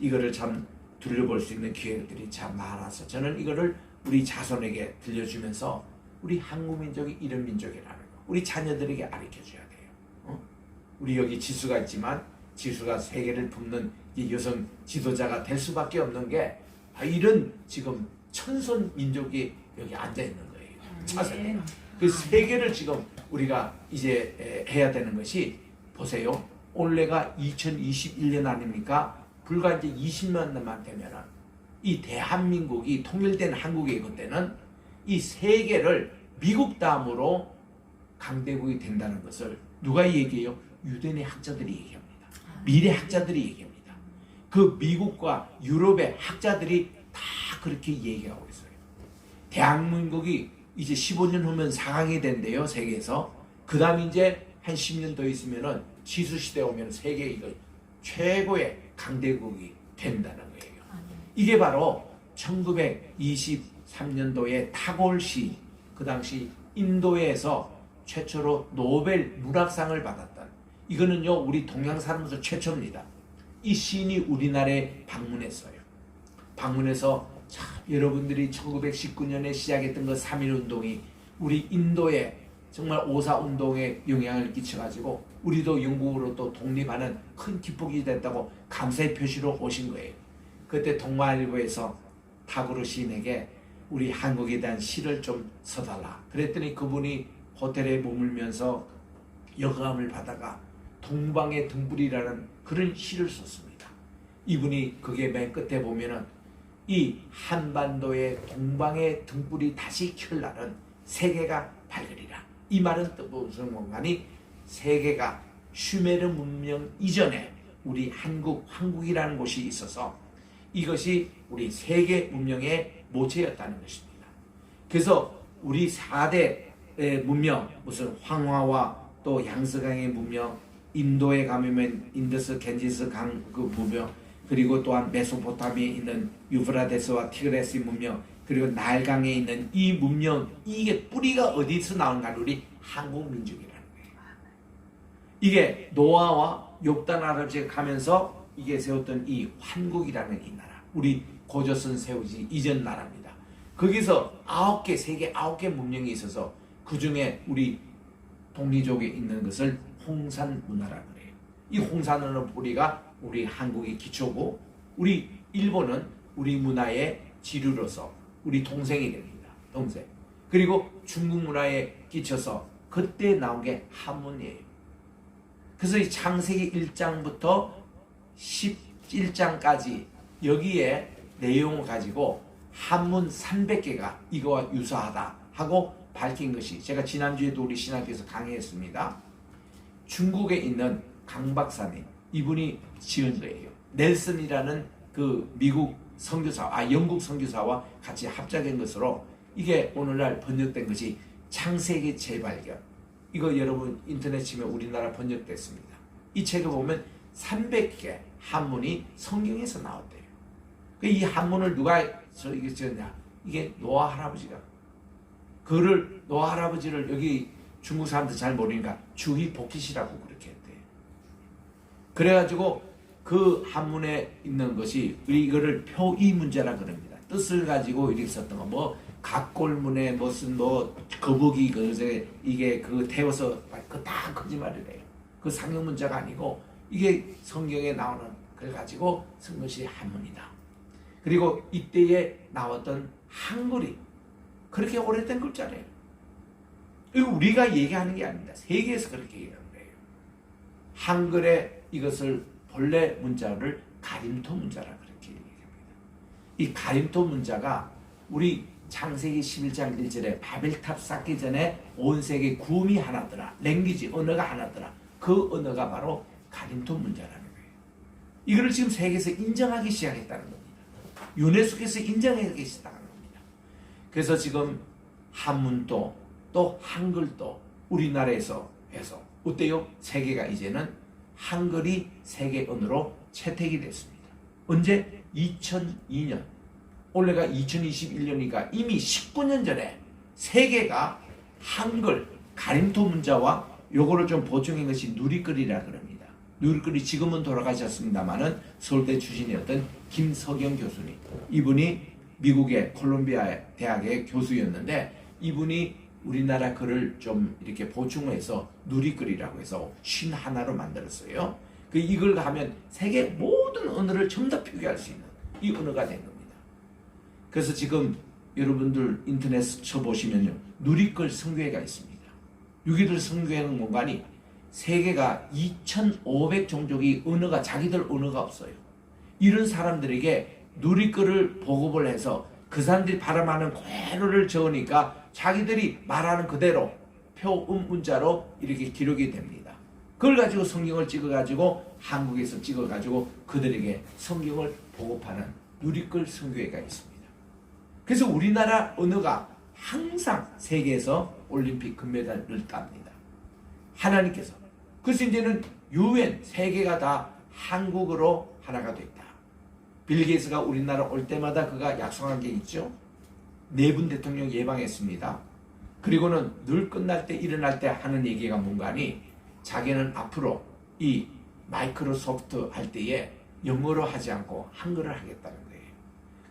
이거를 참 둘러볼 수 있는 기회들이 참 많아서 저는 이거를 우리 자손에게 들려주면서 우리 한국민족이 이런 민족이라는 거 우리 자녀들에게 가르쳐줘야 돼요. 우리 여기 지수가 있지만 지수가 세계를 품는 이 여성 지도자가 될 수밖에 없는 게 이런 지금 천선 민족이 여기 앉아 있는 거예요. 차세대가. 그 세 개를 지금 우리가 이제 해야 되는 것이, 보세요. 올해가 2021년 아닙니까? 불과 이제 20년만 되면은 이 대한민국이 통일된 한국의 그때는 이 세 개를 미국 다음으로 강대국이 된다는 것을 누가 얘기해요? 유대인의 학자들이 얘기합니다. 미래 학자들이 얘기합니다. 그 미국과 유럽의 학자들이 다 그렇게 얘기하고 있어요. 대한민국이 이제 15년 후면 4강이 된대요, 세계에서. 그 다음 이제 한 10년 더 있으면은 지수시대 오면 세계 이거 최고의 강대국이 된다는 거예요. 이게 바로 1923년도에 타골시, 그 당시 인도에서 최초로 노벨 문학상을 받았던, 이거는요 우리 동양 사람으로서 최초입니다. 이 시인이 우리나라에 방문했어요. 방문해서 참 여러분들이 1919년에 시작했던 그 3.1운동이 우리 인도에 정말 오사운동에 영향을 끼쳐가지고 우리도 영국으로 또 독립하는 큰 기폭이 됐다고 감사의 표시로 오신 거예요. 그때 동아일보에서 타고르 시인에게 우리 한국에 대한 시를 좀 써달라 그랬더니 그분이 호텔에 머물면서 영감을 받아가 동방의 등불이라는 그런 시를 썼습니다. 이분이 그게 맨 끝에 보면은 이 한반도의 동방의 등불이 다시 켤 날은 세계가 밝으리라. 이 말은 또 무슨 공간이, 세계가 슈메르 문명 이전에 우리 한국이라는 곳이 있어서 이것이 우리 세계 문명의 모체였다는 것입니다. 그래서 우리 4대 문명, 무슨 황화와 또 양서강의 문명, 인도에 가면 인더스 겐지스 강 그 문명, 그리고 또한 메소포타미아에 있는 유프라데스와 티그레스 문명, 그리고 나일강에 있는 이 문명, 이게 뿌리가 어디서 나온가? 우리 한국 민족이라는 거예요. 이게 노아와 욥단 할아버지가 가면서 이게 세웠던 이 환국이라는 이 나라, 우리 고조선 세우지 이전 나라입니다. 거기서 9개, 세계 9개 문명이 있어서 그 중에 우리 동리족에 있는 것을 홍산 문화라고 그래요. 이 홍산은 뿌리가 우리 한국의 기초고, 우리 일본은 우리 문화의 지류로서 우리 동생이 됩니다. 동생. 그리고 중국 문화에 끼쳐서 그때 나온 게 한문이에요. 그래서 이 창세기 1장부터 11장까지 여기에 내용을 가지고 한문 300개가 이거와 유사하다 하고 밝힌 것이, 제가 지난주에도 우리 신학교에서 강의했습니다. 중국에 있는 강 박사님, 이분이 지은 거예요. 넬슨이라는 그 미국 선교사, 영국 선교사와 같이 합작한 것으로 이게 오늘날 번역된 것이 창세기 재발견. 이거 여러분 인터넷 치면 우리나라 번역됐습니다. 이 책을 보면 300개 한문이 성경에서 나왔대요. 이 한문을 누가 이게 지었냐? 이게 노아 할아버지가. 그를, 노아 할아버지를 여기 중국 사람들 잘 모르니까 주희 복희시라고 그렇게 했대요. 그래가지고 그 한문에 있는 것이 이거를 표의 문제라 그럽니다. 뜻을 가지고 이렇게 썼던 거, 뭐 각골문에 무슨 뭐 거북이 그제 이게 그 태워서 그 다 거짓말이래요. 그 상형 문자가 아니고 이게 성경에 나오는 걸 가지고 쓴 것이 한문이다. 그리고 이때에 나왔던 한글이 그렇게 오래된 글자래요. 이거 우리가 얘기하는 게 아닙니다. 세계에서 그렇게 얘기하는 거예요. 한글에 이것을 본래 문자를 가림토 문자라 그렇게 얘기합니다. 이 가림토 문자가 우리 창세기 11장 1절에 바벨탑 쌓기 전에 온 세계 구음이 하나더라. 랭귀지, 언어가 하나더라. 그 언어가 바로 가림토 문자라는 거예요. 이거를 지금 세계에서 인정하기 시작했다는 겁니다. 유네스코에서 인정하기 시작한 겁니다. 그래서 지금 한문도 또 한글도 우리나라에서 해서 어때요? 세계가 이제는 한글이 세계 언어로 채택이 됐습니다. 언제? 2002년. 올해가 2021년이니까 이미 19년 전에 세계가 한글 가림토 문자와 요거를 좀 보충한 것이 누리글이라 그럽니다. 누리글이 지금은 돌아가셨습니다만은 서울대 출신이었던 김석영 교수님, 이분이 미국의 콜롬비아 대학의 교수였는데 이분이 우리나라 글을 좀 이렇게 보충해서 누리글이라고 해서 51로 만들었어요. 그 이걸 하면 세계 모든 언어를 전부 다 표기할 수 있는 이 언어가 된 겁니다. 그래서 지금 여러분들 인터넷 쳐보시면요, 누리끌 성교회가 있습니다. 유기들 성교회는 공간이 세계가 2,500 종족이 언어가 자기들 언어가 없어요. 이런 사람들에게 누리끌을 보급을 해서 그 사람들이 발음하는 그대로를 적으니까 자기들이 말하는 그대로 표음 문자로 이렇게 기록이 됩니다. 그걸 가지고 성경을 찍어가지고 한국에서 찍어가지고 그들에게 성경을 보급하는 누리끌 성교회가 있습니다. 그래서 우리나라 언어가 항상 세계에서 올림픽 금메달을 땁니다. 하나님께서. 그래서 이제는 UN 세계가 다 한국어로 하나가 됐다. 빌 게이츠가 우리나라 올 때마다 그가 약속한 게 있죠. 4분 대통령 예방했습니다. 그리고는 늘 끝날 때 일어날 때 하는 얘기가 뭔가니 자기는 앞으로 이 마이크로소프트 할 때에 영어로 하지 않고 한글을 하겠다는 거예요.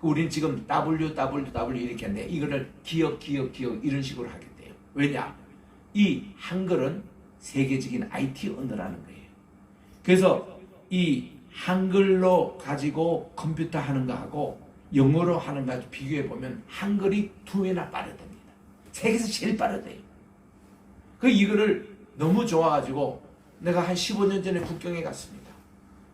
우린 지금 www 이렇게 하는데 이거를 기억 이런 식으로 하겠대요. 왜냐? 이 한글은 세계적인 IT 언어라는 거예요. 그래서 이 한글로 가지고 컴퓨터 하는 거하고 영어로 하는 거 비교해 보면 한글이 2배나 빠르답니다. 세계에서 제일 빠르대요. 그 이거를 너무 좋아가지고 내가 한 15년 전에 북경에 갔습니다.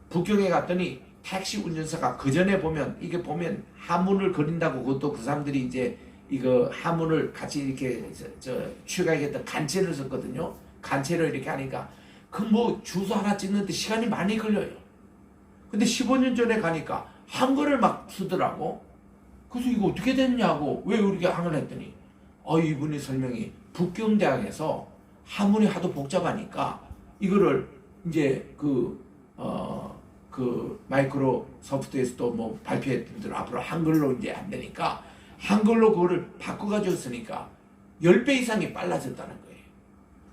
북경에 갔더니 택시 운전사가 그 전에 보면 이게 보면 한문을 그린다고 그것도 그 사람들이 이제 이거 한문을 같이 이렇게 취가하겠다 간체를 썼거든요. 간체를 이렇게 하니까 그 뭐 주소 하나 찍는데 시간이 많이 걸려요. 근데 15년 전에 가니까 한글을 막 쓰더라고. 그래서 이거 어떻게 됐냐고 왜 우리가 한글 했더니 이분이 설명이 북경대학에서 한문이 하도 복잡하니까 이거를 이제 그 마이크로소프트에서도 뭐 발표했던 대로 앞으로 한글로 이제 안 되니까 한글로 그거를 바꿔가지고 쓰니까 10배 이상이 빨라졌다는 거예요.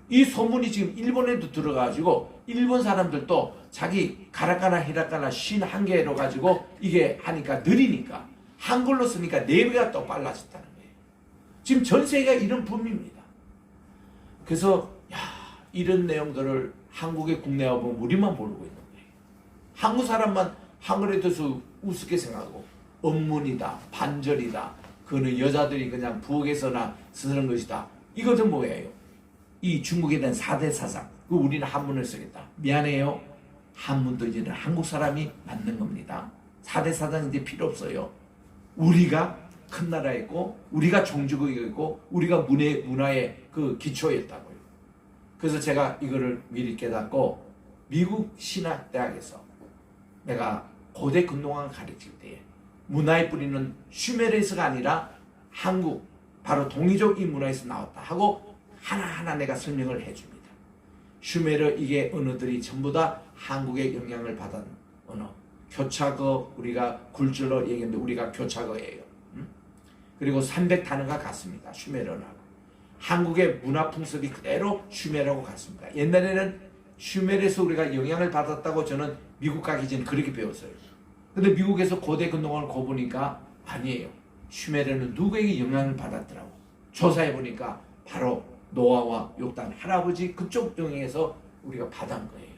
이 소문이 지금 일본에도 들어가지고 일본 사람들도 자기 가라카나 히라카나 51개로 가지고 이게 하니까 느리니까 한글로 쓰니까 4배가 또 빨라졌다는 거예요. 지금 전 세계가 이런 붐입니다. 그래서 이런 내용들을 한국의 국내화본 우리만 모르고 있는 거예요. 한국 사람만 한글에 대해서 우습게 생각하고 언문이다, 반절이다, 그거는 여자들이 그냥 부엌에서나 쓰는 것이다. 이것은 뭐예요? 이 중국에 대한 4대 사상. 우리는 한문을 쓰겠다. 미안해요. 한문도 이제는 한국 사람이 만든 겁니다. 4대 사상 이제 필요 없어요. 우리가 큰 나라였고 우리가 종주국이었고 우리가 문화의 그 기초였다고요. 그래서 제가 이거를 미리 깨닫고 미국 신학대학에서 내가 고대 근동왕을 가르칠 때에 문화의 뿌리는 슈메르에서가 아니라 한국 바로 동이족 이 문화에서 나왔다 하고 하나하나 내가 설명을 해줍니다. 슈메르 이게 언어들이 전부 다 한국의 영향을 받은 언어. 교차거 우리가 굴절로 얘기했는데 우리가 교차거예요. 그리고 300단어가 같습니다. 슈메르하고. 한국의 문화 풍습이 그대로 슈메르하고 같습니다. 옛날에는 슈메르에서 우리가 영향을 받았다고 저는 미국 가기 전에 그렇게 배웠어요. 근데 미국에서 고대 근동을 고보니까 아니에요. 슈메르는 누구에게 영향을 받았더라고. 조사해보니까 바로 노아와 욕단 할아버지 그쪽 영향에서 우리가 받은 거예요.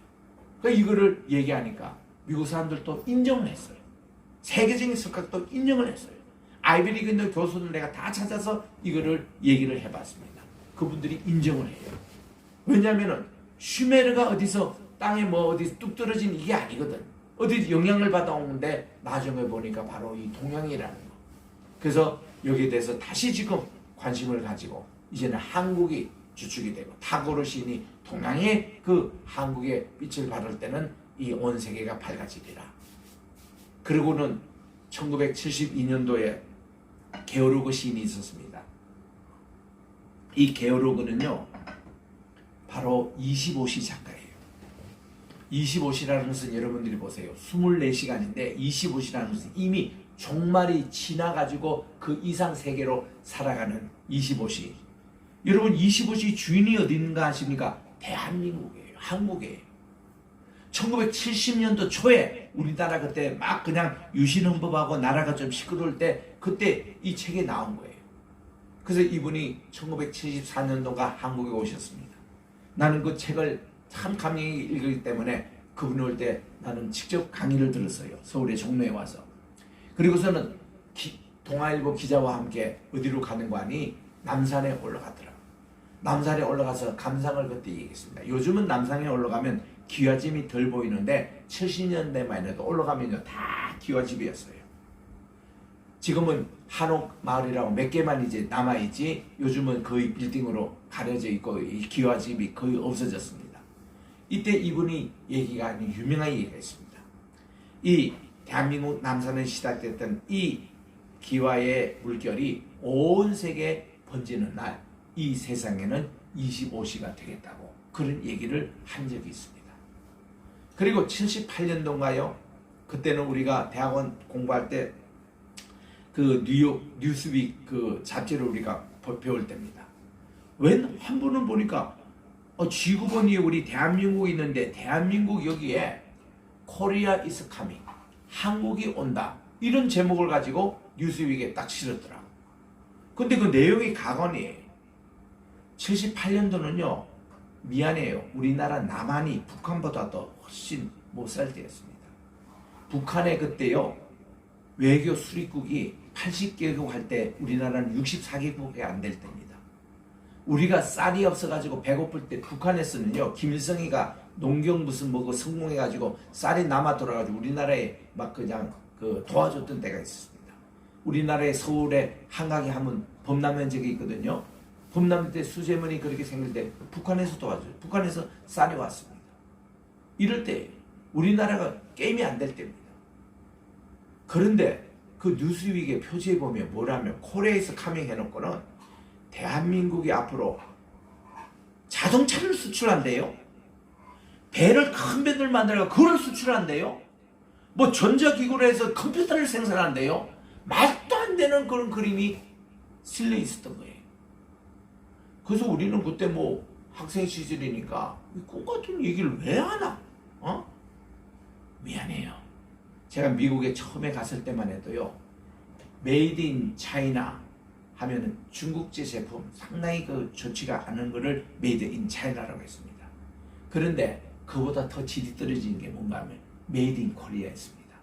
그러니까 이거를 얘기하니까 미국 사람들도 인정을 했어요. 세계적인 석학도 인정을 했어요. 아이비리그 있는 교수들 내가 다 찾아서 이거를 얘기를 해봤습니다. 그분들이 인정을 해요. 왜냐하면은 슈메르가 어디서 땅에 뭐 어디 뚝 떨어진 이게 아니거든. 어디 영향을 받아오는데 나중에 보니까 바로 이 동양이라는 거. 그래서 여기에 대해서 다시 지금 관심을 가지고 이제는 한국이 주축이 되고 타고르 시인이 동양의 그 한국의 빛을 발할 때는 이 온 세계가 밝아지리라. 그리고는 1972년도에 게오르그 시인이 있었습니다. 이 게오르그는요 바로 25시 작가예요. 25시라는 것은 여러분들이 보세요. 24시간인데 25시라는 것은 이미 종말이 지나가지고 그 이상 세계로 살아가는 25시. 여러분 25시 주인이 어디 있는가 하십니까? 대한민국이에요. 한국이에요. 1970년도 초에 우리나라 그때 막 그냥 유신헌법하고 나라가 좀 시끄러울 때 그때 이 책이 나온 거예요. 그래서 이분이 1974년도가 한국에 오셨습니다. 나는 그 책을 참 감명이 읽기 때문에 그분이 올 때 나는 직접 강의를 들었어요. 서울의 종로에 와서. 그리고서는 동아일보 기자와 함께 어디로 가는 거 아니? 남산에 올라가더라. 남산에 올라가서 감상을 그때 얘기했습니다. 요즘은 남산에 올라가면 기와집이 덜 보이는데 70년대만 해도 올라가면요 다 기와집이었어요. 지금은 한옥 마을이라고 몇 개만 이제 남아있지 요즘은 거의 빌딩으로 가려져 있고 이 기와집이 거의 없어졌습니다. 이때 이분이 얘기가 아닌 유명한 얘기가 있습니다. 이 대한민국 남산에 시작됐던 이 기와의 물결이 온 세계에 번지는 날 이 세상에는 25시가 되겠다고 그런 얘기를 한 적이 있습니다. 그리고 78년도인가요? 그때는 우리가 대학원 공부할 때 그 뉴욕 뉴스윅 그 잡지를 우리가 배울 때입니다. 웬 한 분은 보니까 지구본이 우리 대한민국이 있는데 대한민국 여기에 코리아 is coming 한국이 온다 이런 제목을 가지고 뉴스윅에 딱 실었더라고. 근데 그 내용이 가관이에요. 78년도는요 미안해요 우리나라 남한이 북한보다 더 훨씬 못 살 때였습니다. 북한에 그때요 외교 수립국이 80개국 할 때 우리나라는 64개국이 안 될 때입니다. 우리가 쌀이 없어가지고 배고플 때 북한에서는요 김일성이가 농경 무슨 뭐고 성공해가지고 쌀이 남아 돌아가지고 우리나라에 막 그냥 그 도와줬던 때가 있었습니다. 우리나라의 서울에 한강에 하면 범람면 적이 있거든요. 범람 때 수재문이 그렇게 생길 때 북한에서 도와줘요. 북한에서 쌀이 왔습니다. 이럴 때 우리나라가 게임이 안 될 때입니다. 그런데 그 뉴스윅의 표지에 보면 뭐라면 코리아에서 카밍 해놓고는 대한민국이 앞으로 자동차를 수출한대요. 배를 큰 배들 만들어서 그걸 수출한대요. 뭐 전자기구로 해서 컴퓨터를 생산한대요. 말도 안 되는 그런 그림이 실려 있었던 거예요. 그래서 우리는 그때 뭐 학생 시절이니까 꿈 같은 얘기를 왜 하나? 미안해요. 제가 미국에 처음에 갔을 때만 해도요. 메이드 인 차이나 하면은 중국제 제품 상당히 그 좋지가 않은 거를 메이드 인 차이나라고 했습니다. 그런데 그보다 더 질이 떨어지는 게 뭔가 하면 메이드 인 코리아였습니다.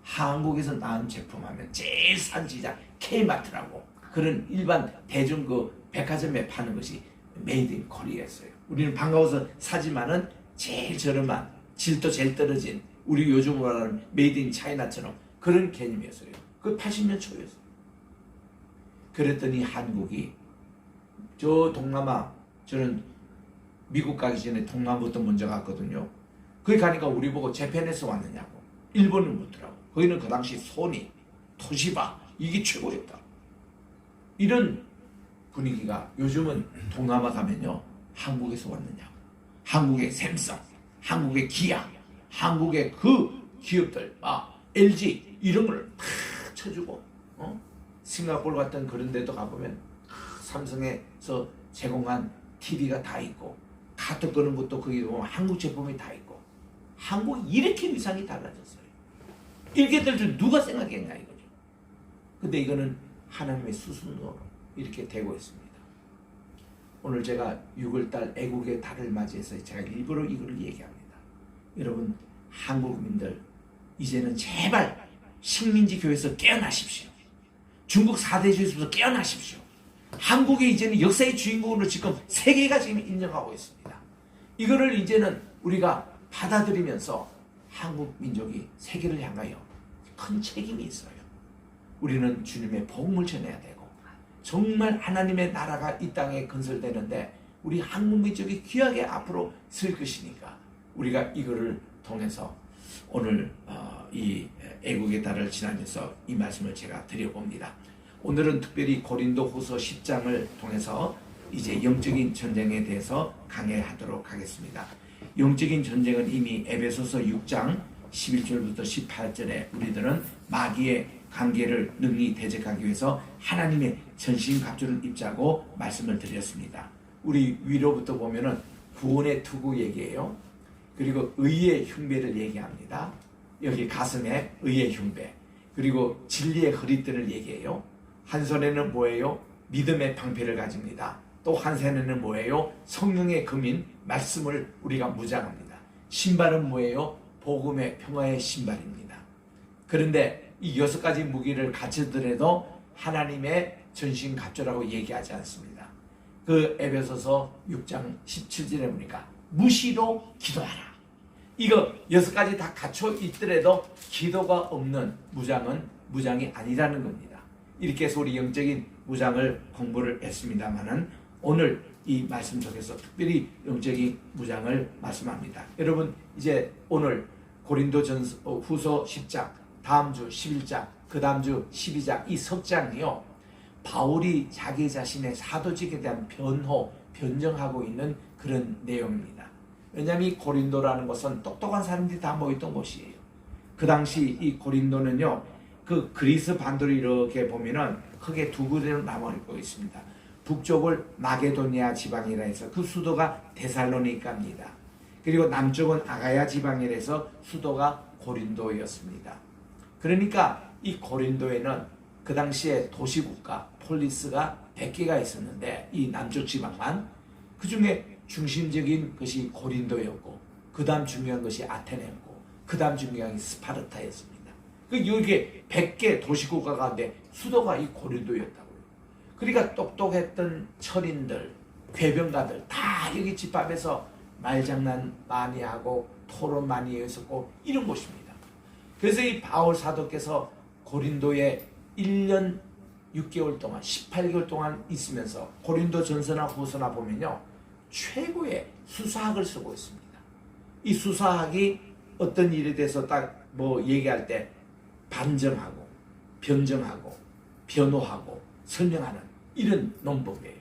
한국에서 나온 제품 하면 제일 산지자 K마트라고 그런 일반 대중 그 백화점에 파는 것이 메이드 인 코리아였어요. 우리는 반가워서 사지만은 제일 저렴한 질도 제일 떨어진 우리 요즘 말하는 메이드 인 차이나처럼 그런 개념이었어요. 그 80년 초였어요. 그랬더니 한국이 저 동남아 저는 미국 가기 전에 동남아부터 먼저 갔거든요. 거기 가니까 우리 보고 재팬에서 왔느냐고 일본을 묻더라고. 거기는 그 당시 소니, 토시바 이게 최고였다. 이런 분위기가 요즘은 동남아 가면요 한국에서 왔느냐고 한국의 샘성, 한국의 기아, 한국의 그 기업들 LG 이런 걸 다 쳐주고 싱가포르 같은 그런 데도 가보면 삼성에서 제공한 TV가 다 있고 카톡 거는 것도 거기 보면 한국 제품이 다 있고 한국이 이렇게 위상이 달라졌어요. 이렇게들 좀 누가 생각했냐 이거죠. 근데 이거는 하나님의 수순으로 이렇게 되고 있습니다. 오늘 제가 6월달 애국의 달을 맞이해서 제가 일부러 이걸 얘기합니다. 여러분 한국민들 이제는 제발 식민지 교회에서 깨어나십시오. 중국 4대주의에서 깨어나십시오. 한국이 이제는 역사의 주인공으로 지금 세계가 지금 인정하고 있습니다. 이거를 이제는 우리가 받아들이면서 한국 민족이 세계를 향하여 큰 책임이 있어요. 우리는 주님의 복음을 전해야 되고 정말 하나님의 나라가 이 땅에 건설되는데 우리 한국 민족이 귀하게 앞으로 설 것이니까 우리가 이거를 통해서 오늘 이 애국의 달을 지나면서 이 말씀을 제가 드려봅니다. 오늘은 특별히 고린도후서 10장을 통해서 이제 영적인 전쟁에 대해서 강해하도록 하겠습니다. 영적인 전쟁은 이미 에베소서 6장 11절부터 18절에 우리들은 마귀의 관계를 능히 대적하기 위해서 하나님의 전신갑주를 입자고 말씀을 드렸습니다. 우리 위로부터 보면은 구원의 투구 얘기해요. 그리고 의의 흉배를 얘기합니다. 여기 가슴에 의의 흉배, 그리고 진리의 허리띠를 얘기해요. 한 손에는 뭐예요? 믿음의 방패를 가집니다. 또 한 손에는 뭐예요? 성령의 금인 말씀을 우리가 무장합니다. 신발은 뭐예요? 복음의 평화의 신발입니다. 그런데 이 6가지 무기를 갖추더라도 하나님의 전신 갑주라고 얘기하지 않습니다. 그 에베소서 6장 17절에 보니까 무시로 기도하라. 이거 6가지 다 갖춰 있더라도 기도가 없는 무장은 무장이 아니라는 겁니다. 이렇게 해서 우리 영적인 무장을 공부를 했습니다만은 오늘 이 말씀 속에서 특별히 영적인 무장을 말씀합니다. 여러분 이제 오늘 고린도전후서 10장, 다음 주 11장, 그 다음 주 12장 이 석 장이요. 바울이 자기 자신의 사도직에 대한 변정하고 있는 그런 내용입니다. 왜냐하면 이 고린도라는 것은 똑똑한 사람들이 다 모였던 곳이에요. 그 당시 이 고린도는요, 그 그리스 반도를 이렇게 보면은 크게 두 구조로 나눠 있고 있습니다. 북쪽을 마게도니아 지방이라 해서 그 수도가 데살로니가입니다. 그리고 남쪽은 아가야 지방이라 해서 수도가 고린도였습니다. 그러니까 이 고린도에는 그 당시에 도시국가 폴리스가 100개가 있었는데 이 남쪽 지방만 그 중에 중심적인 것이 고린도였고 그 다음 중요한 것이 아테네였고 그 다음 중요한 것이 스파르타였습니다. 여기에 100개 도시국가 가운데 수도가 이 고린도였다고요. 그러니까 똑똑했던 철인들, 궤병가들 다 여기 집합해서 말장난 많이 하고 토론 많이 했었고 이런 곳입니다. 그래서 이 바울 사도께서 고린도에 1년 6개월 동안 18개월 동안 있으면서 고린도 전서나 후서나 보면요 최고의 수사학을 쓰고 있습니다. 이 수사학이 어떤 일에 대해서 딱 뭐 얘기할 때 반정하고 변정하고 변호하고 설명하는 이런 논법이에요.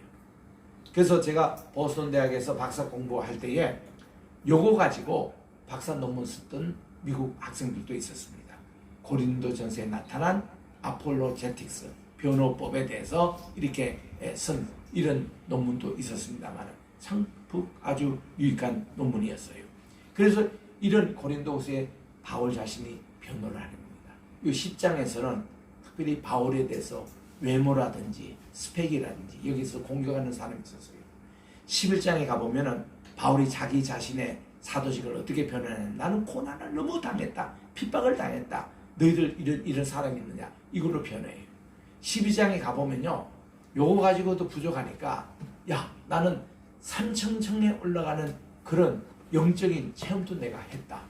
그래서 제가 보스턴 대학에서 박사 공부할 때에 요거 가지고 박사 논문 썼던 미국 학생들도 있었습니다. 고린도 전서에 나타난 아폴로제틱스 변호법에 대해서 이렇게 쓴 이런 논문도 있었습니다만 참 아주 유익한 논문이었어요. 그래서 이런 고린도후서에 바울 자신이 변호를 하는 겁니다. 이 10장에서는 특별히 바울에 대해서 외모라든지 스펙이라든지 여기서 공격하는 사람이 있었어요. 11장에 가보면은 바울이 자기 자신의 사도직을 어떻게 변호하냐. 나는 고난을 너무 당했다. 핍박을 당했다. 너희들 이런 사람이 있느냐. 이걸로 변호해요. 12장에 가보면요. 요거 가지고도 부족하니까 야 나는 삼청청에 올라가는 그런 영적인 체험도 내가 했다.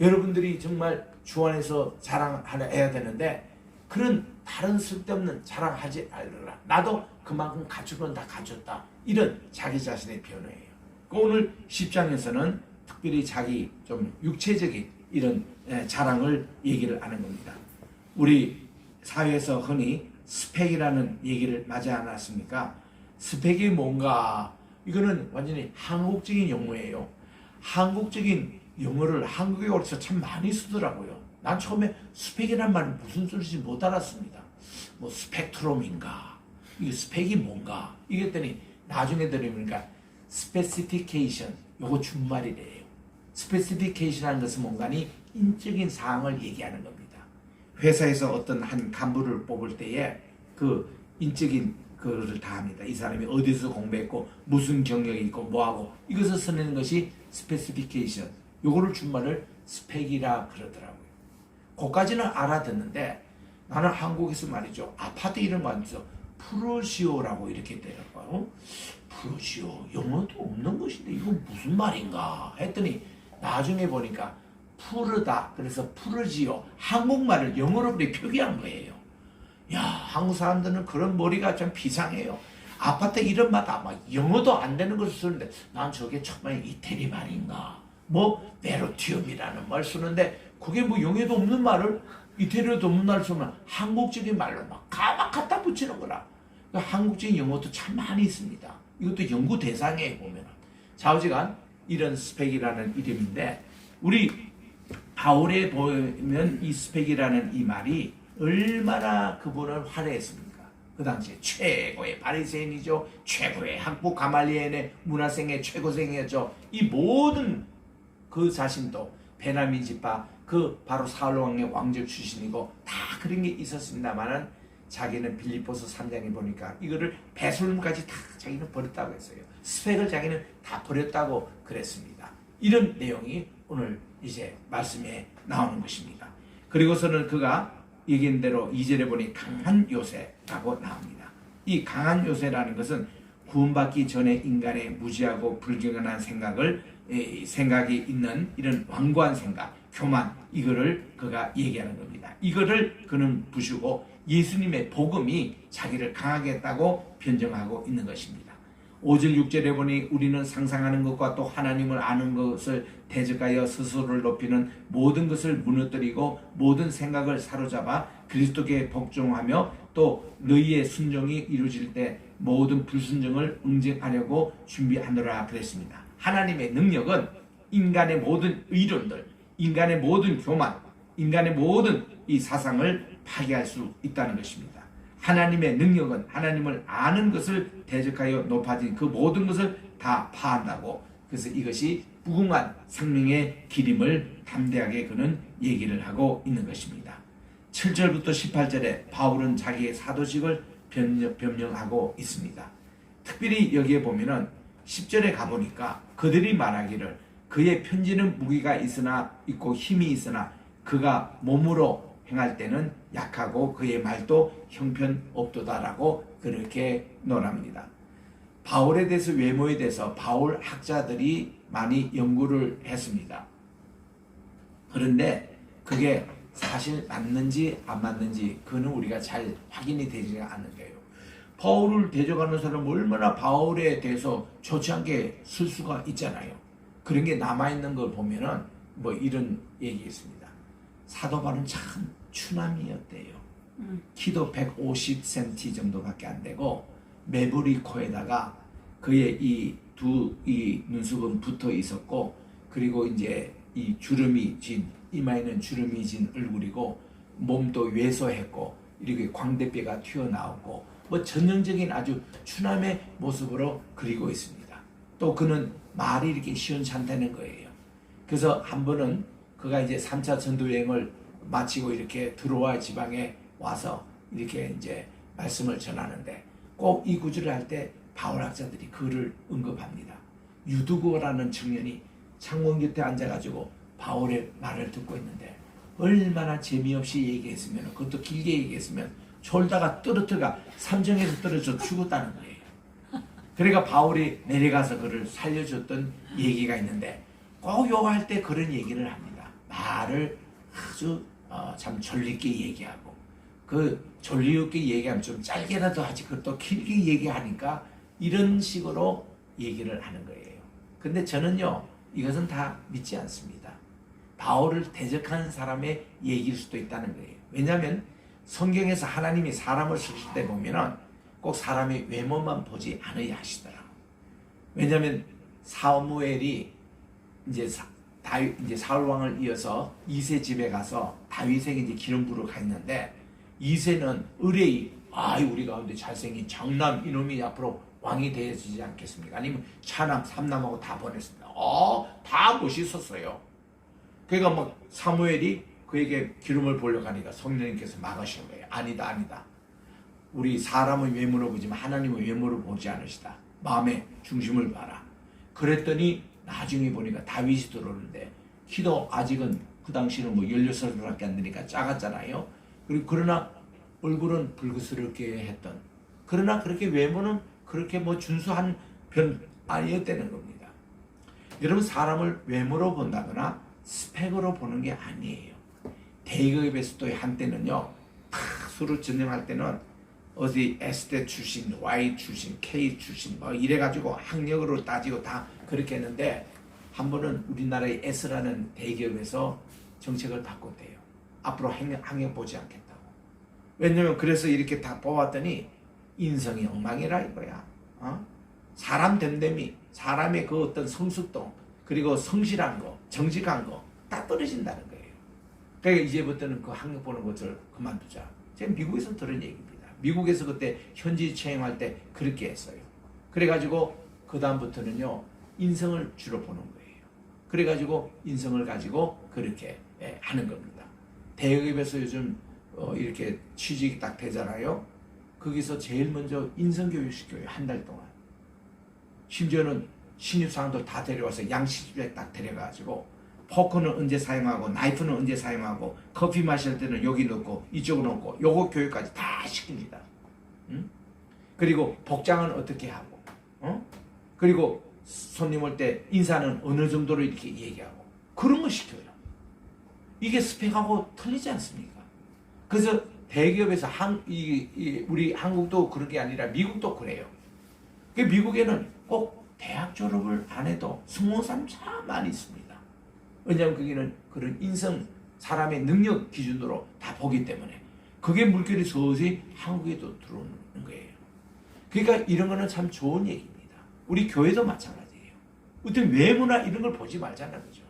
여러분들이 정말 주 안에서 자랑해야 되는데 그런 다른 쓸데없는 자랑하지 말라. 나도 그만큼 갖출 건 다 갖췄다. 이런 자기 자신의 변호예요. 오늘 10장에서는 특별히 자기 좀 육체적인 이런 자랑을 얘기를 하는 겁니다. 우리 사회에서 흔히 스펙이라는 얘기를 맞지 않았습니까? 스펙이 뭔가 이거는 완전히 한국적인 용어예요. 한국적인 용어를 한국에 와서 참 많이 쓰더라고요. 난 처음에 스펙이란 말은 무슨 소리인지 못 알았습니다. 뭐 스펙트럼인가? 이게 스펙이 뭔가? 이랬더니 나중에 들으니까 스페시피케이션, 요거 준말이래요. 스페시피케이션이라는 것은 뭔가니 인적인 사항을 얘기하는 겁니다. 회사에서 어떤 한 간부를 뽑을 때에 그 인적인 그거를 다 합니다. 이 사람이 어디서 공부했고 무슨 경력이 있고 뭐하고 이것을 써내는 것이 스페시피케이션. 요거를 준말을 스펙이라 그러더라고요. 그까지는 알아듣는데 나는 한국에서 말이죠. 아파트 이름 만들어서 프로시오라고 이렇게 되더라고요. 프로시오 영어도 없는 것인데 이건 무슨 말인가 했더니 나중에 보니까 푸르다 그래서 푸르지오 한국말을 영어로 그렇게 표기한 거예요. 야 한국 사람들은 그런 머리가 좀 비상해요. 아파트 이름마다 막 영어도 안 되는 것을 쓰는데 난 저게 정말 이태리 말인가 뭐 베로티움이라는 말 쓰는데 그게 뭐 영어도 없는 말을 이태리어도 없는 말을 쓰면 한국적인 말로 막 갖다 붙이는 거라. 그러니까 한국적인 영어도 참 많이 있습니다. 이것도 연구 대상에 보면 좌우지간 이런 스펙이라는 이름인데 우리 바울에 보면 이 스펙이라는 이 말이 얼마나 그분을 화려했습니까? 그 당시에 최고의 바리새인이죠. 최고의 학부 가말리엘의 문화생의 최고생이었죠. 이 모든 그 자신도 베냐민 지파 그 바로 사울 왕의 왕족 출신이고 다 그런 게 있었습니다만은 자기는 빌립보서 3장에 보니까 이거를 배설물까지 다 자기는 버렸다고 했어요. 스펙을 자기는 다 버렸다고 그랬습니다. 이런 내용이 오늘 이제 말씀에 나오는 것입니다. 그리고서는 그가 얘기한 대로 2절에 보니 강한 요새라고 나옵니다. 이 강한 요새라는 것은 구원받기 전에 인간의 무지하고 불경건한 생각이 있는 이런 완고한 생각, 교만, 이거를 그가 얘기하는 겁니다. 이거를 그는 부수고 예수님의 복음이 자기를 강하게 했다고 변정하고 있는 것입니다. 5절 6절에 보니 우리는 상상하는 것과 또 하나님을 아는 것을 대적하여 스스로를 높이는 모든 것을 무너뜨리고 모든 생각을 사로잡아 그리스도께 복종하며 또 너희의 순종이 이루어질 때 모든 불순종을 응징하려고 준비하노라 그랬습니다. 하나님의 능력은 인간의 모든 의론들, 인간의 모든 교만, 인간의 모든 이 사상을 파괴할 수 있다는 것입니다. 하나님의 능력은 하나님을 아는 것을 대적하여 높아진 그 모든 것을 다 파한다고. 그래서 이것이 무궁한 생명의 기림을 담대하게 그는 얘기를 하고 있는 것입니다. 7절부터 18절에 바울은 자기의 사도직을 변명하고 있습니다. 특별히 여기에 보면은 10절에 가보니까 그들이 말하기를 그의 편지는 무기가 있고 힘이 있으나 그가 몸으로 행할 때는 약하고 그의 말도 형편없도다라고 그렇게 논합니다. 바울에 대해서 외모에 대해서 바울 학자들이 많이 연구를 했습니다. 그런데 그게 사실 맞는지 안 맞는지 그는 우리가 잘 확인이 되지 않는 거예요. 바울을 대적하는 사람은 얼마나 바울에 대해서 좋지 않게 쓸 수가 있잖아요. 그런 게 남아있는 걸 보면은 뭐 이런 얘기 있습니다. 사도 바울은 참 추남이었대요. 키도 150cm 정도밖에 안 되고 매부리 코에다가 그의 이 눈썹은 붙어 있었고 그리고 이제 이 주름이 진 이마에는 주름이 진 얼굴이고 몸도 왜소했고 이렇게 광대뼈가 튀어나오고 뭐 전형적인 아주 추남의 모습으로 그리고 있습니다. 또 그는 말이 이렇게 시원찮다는 거예요. 그래서 한 번은 그가 이제 3차 전도 여행을 마치고 이렇게 들어와 지방에 와서 이렇게 이제 말씀을 전하는데 꼭 이 구절을 할 때 바울 학자들이 그를 언급합니다. 유두고라는 청년이 창문 곁에 앉아가지고 바울의 말을 듣고 있는데 얼마나 재미없이 얘기했으면 그것도 길게 얘기했으면 졸다가 떨어뜨려가 삼정에서 떨어져 죽었다는 거예요. 그러니까 바울이 내려가서 그를 살려줬던 얘기가 있는데 꼭 요거 할 때 그런 얘기를 합니다. 말을 아주 참 졸리게 얘기하고 그 졸리게 얘기하면 좀 짧게라도 하지 그것도 길게 얘기하니까 이런 식으로 얘기를 하는 거예요. 근데 저는요 이것은 다 믿지 않습니다. 바울을 대적하는 사람의 얘기일 수도 있다는 거예요. 왜냐하면 성경에서 하나님이 사람을 쓰실 때 보면은 꼭 사람의 외모만 보지 않아야 하시더라고. 왜냐하면 사무엘이 이제 사울 왕을 이어서 이세 집에 가서 다윗에게 이제 기름 부러 가 있는데 이세는 의뢰이 우리 가운데 잘생긴 장남 이놈이 앞으로 왕이 되어지지 않겠습니까? 아니면 차남 삼남하고 다 보냈습니다. 다 멋있었어요. 그러니까 막 사무엘이 그에게 기름을 보려 가니까 성령님께서 막으신 거예요. 아니다. 우리 사람의 외모로 보지만 하나님의 외모로 보지 않으시다. 마음의 중심을 봐라. 그랬더니 나중에 보니까 다윗이 들어오는데 키도 아직은 그 당시는 뭐 16살밖에 안 되니까 작았잖아요. 그리고 그러나 얼굴은 불그스럽게 했던 그러나 그렇게 외모는 그렇게 뭐 준수한 편 아니었다는 겁니다. 여러분 사람을 외모로 본다거나 스펙으로 보는 게 아니에요. 대기업에서도 한때는요 수를 전형할 때는 어디 S대 출신, Y 출신, K 출신 뭐 이래가지고 학력으로 따지고 다 그렇게 했는데 한 번은 우리나라의 S라는 대기업에서 정책을 바꿨대요. 앞으로 학력 보지 않겠다고. 왜냐면 그래서 이렇게 다 뽑았더니 인성이 엉망이라 이거야. 사람 됨됨이, 사람의 그 어떤 성숙도 그리고 성실한 거, 정직한 거 다 떨어진다는 거예요. 그러니까 이제부터는 그 학력 보는 것을 그만두자. 제가 미국에서 들은 얘기입니다. 미국에서 그때 현지 채용할 때 그렇게 했어요. 그래가지고 그 다음부터는요 인성을 주로 보는 거예요. 그래가지고 인성을 가지고 그렇게 하는 겁니다. 대기업에서 요즘 이렇게 취직이 딱 되잖아요. 거기서 제일 먼저 인성교육 시켜요. 한 달 동안. 심지어는 신입사원들 다 데려와서 양식집에 딱 데려가지고 포크는 언제 사용하고 나이프는 언제 사용하고 커피 마실 때는 여기 넣고 이쪽으로 넣고 요거 교육까지 다 시킵니다. 응? 그리고 복장은 어떻게 하고 그리고 손님 올 때 인사는 어느 정도로 이렇게 얘기하고 그런 거 시켜요. 이게 스펙하고 틀리지 않습니까? 그래서 대기업에서 우리 한국도 그런 게 아니라 미국도 그래요. 미국에는 꼭 대학 졸업을 안 해도 승무원 사람 참 많이 있습니다. 왜냐하면 거기는 그런 인성, 사람의 능력 기준으로 다 보기 때문에 그게 물결이 서서히 한국에도 들어오는 거예요. 그러니까 이런 거는 참 좋은 얘기입니다. 우리 교회도 마찬가지예요. 어떤 외모나 이런 걸 보지 말자는 거죠.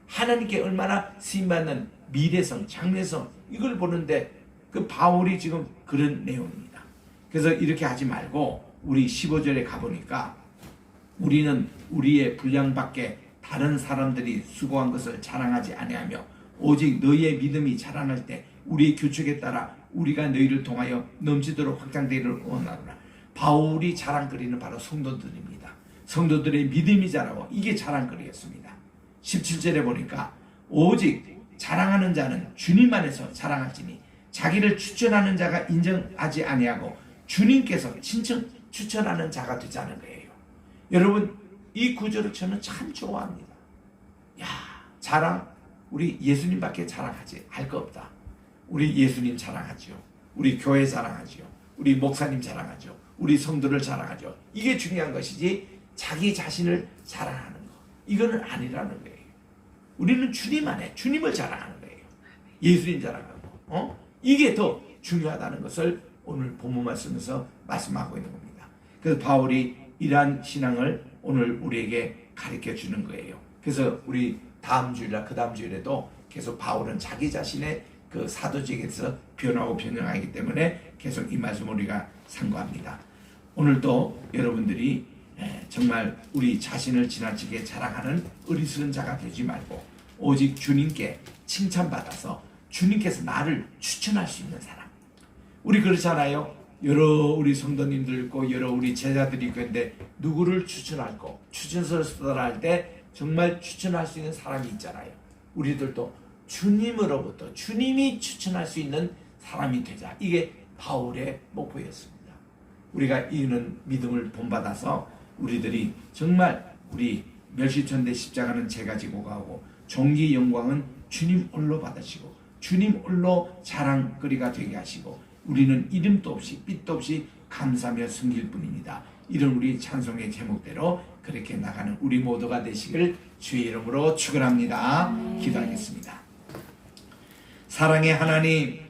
하나님께 얼마나 쓰임받는 미래성, 장래성 이걸 보는데 그 바울이 지금 그런 내용입니다. 그래서 이렇게 하지 말고 우리 15절에 가보니까 우리는 우리의 분량밖에 다른 사람들이 수고한 것을 자랑하지 아니하며 오직 너희의 믿음이 자라날 때 우리의 규칙에 따라 우리가 너희를 통하여 넘치도록 확장되기를 원하노라. 바울이 자랑거리는 바로 성도들입니다. 성도들의 믿음이 자라고 이게 자랑거리였습니다. 17절에 보니까 오직 자랑하는 자는 주님 안에서 자랑할지니 자기를 추천하는 자가 인정하지 아니하고 주님께서 추천하는 자가 되자는 거예요. 여러분 이 구절을 저는 참 좋아합니다. 야, 자랑 우리 예수님밖에 자랑하지 할 거 없다. 우리 예수님 자랑하죠. 우리 교회 자랑하죠. 우리 목사님 자랑하죠. 우리 성도를 자랑하죠. 이게 중요한 것이지 자기 자신을 자랑하는 거 이거는 아니라는 거예요. 우리는 주님 안에 주님을 자랑하는 거예요. 예수님 자랑하고 이게 더 중요하다는 것을 오늘 본문 말씀에서 말씀하고 있는 겁니다. 그래서 바울이 이러한 신앙을 오늘 우리에게 가르쳐 주는 거예요. 그래서 우리 다음 주일날 그 다음 주일에도 계속 바울은 자기 자신의 그 사도직에서 변하고 변형하기 때문에 계속 이 말씀을 우리가 상고합니다. 오늘도 여러분들이 정말 우리 자신을 지나치게 자랑하는 어리석은 자가 되지 말고 오직 주님께 칭찬받아서 주님께서 나를 추천할 수 있는 사람. 우리 그렇잖아요. 여러 우리 성도님들 있고 여러 우리 제자들이 있는데 누구를 추천할고 추천서를 쓰더라 할 때 정말 추천할 수 있는 사람이 있잖아요. 우리들도 주님으로부터 주님이 추천할 수 있는 사람이 되자. 이게 바울의 목표였습니다. 우리가 이는 믿음을 본받아서 우리들이 정말 우리 멸시천대 십자가는 제가 지고 가고 존귀 영광은 주님 홀로 받으시고 주님 홀로 자랑거리가 되게 하시고 우리는 이름도 없이 빛도 없이 감사하며 섬길 뿐입니다. 이런 우리 찬송의 제목대로 그렇게 나가는 우리 모두가 되시길 주의 이름으로 축원합니다. 기도하겠습니다. 사랑의 하나님,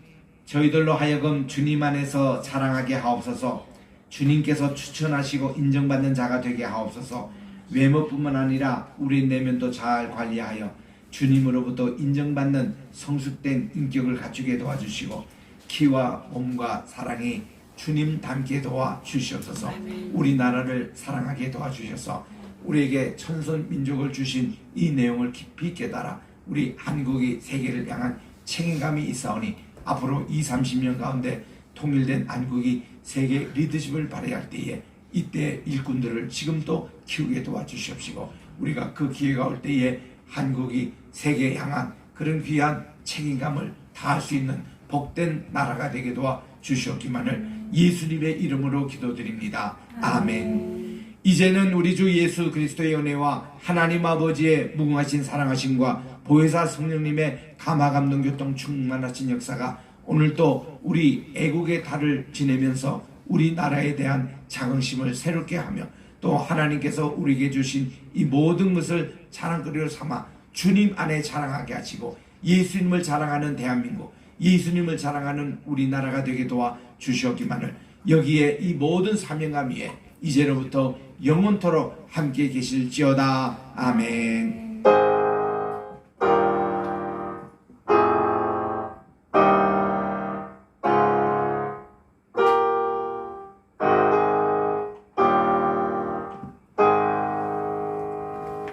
저희들로 하여금 주님 안에서 자랑하게 하옵소서. 주님께서 추천하시고 인정받는 자가 되게 하옵소서. 외모뿐만 아니라 우리 내면도 잘 관리하여 주님으로부터 인정받는 성숙된 인격을 갖추게 도와주시고 키와 몸과 사랑이 주님 닮게 도와주시옵소서. 우리나라를 사랑하게 도와주셔서 우리에게 천선 민족을 주신 이 내용을 깊이 깨달아 우리 한국이 세계를 향한 책임감이 있사오니 앞으로 20-30년 가운데 통일된 한국이 세계 리더십을 발휘할 때에 이때 일꾼들을 지금도 키우게 도와주시옵시고 우리가 그 기회가 올 때에 한국이 세계에 향한 그런 귀한 책임감을 다할 수 있는 복된 나라가 되게 도와주시옵기만을 예수님의 이름으로 기도드립니다. 아멘. 이제는 우리 주 예수 그리스도의 은혜와 하나님 아버지의 무궁하신 사랑하심과 보혜사 성령님의 감화감동 교통 충만하신 역사가 오늘도 우리 애국의 달을 지내면서 우리나라에 대한 자긍심을 새롭게 하며 또 하나님께서 우리에게 주신 이 모든 것을 자랑거리로 삼아 주님 안에 자랑하게 하시고 예수님을 자랑하는 대한민국, 예수님을 자랑하는 우리나라가 되게 도와주시옵기만을 여기에 이 모든 사명감 위에 이제로부터 영원토록 함께 계실지어다. 아멘.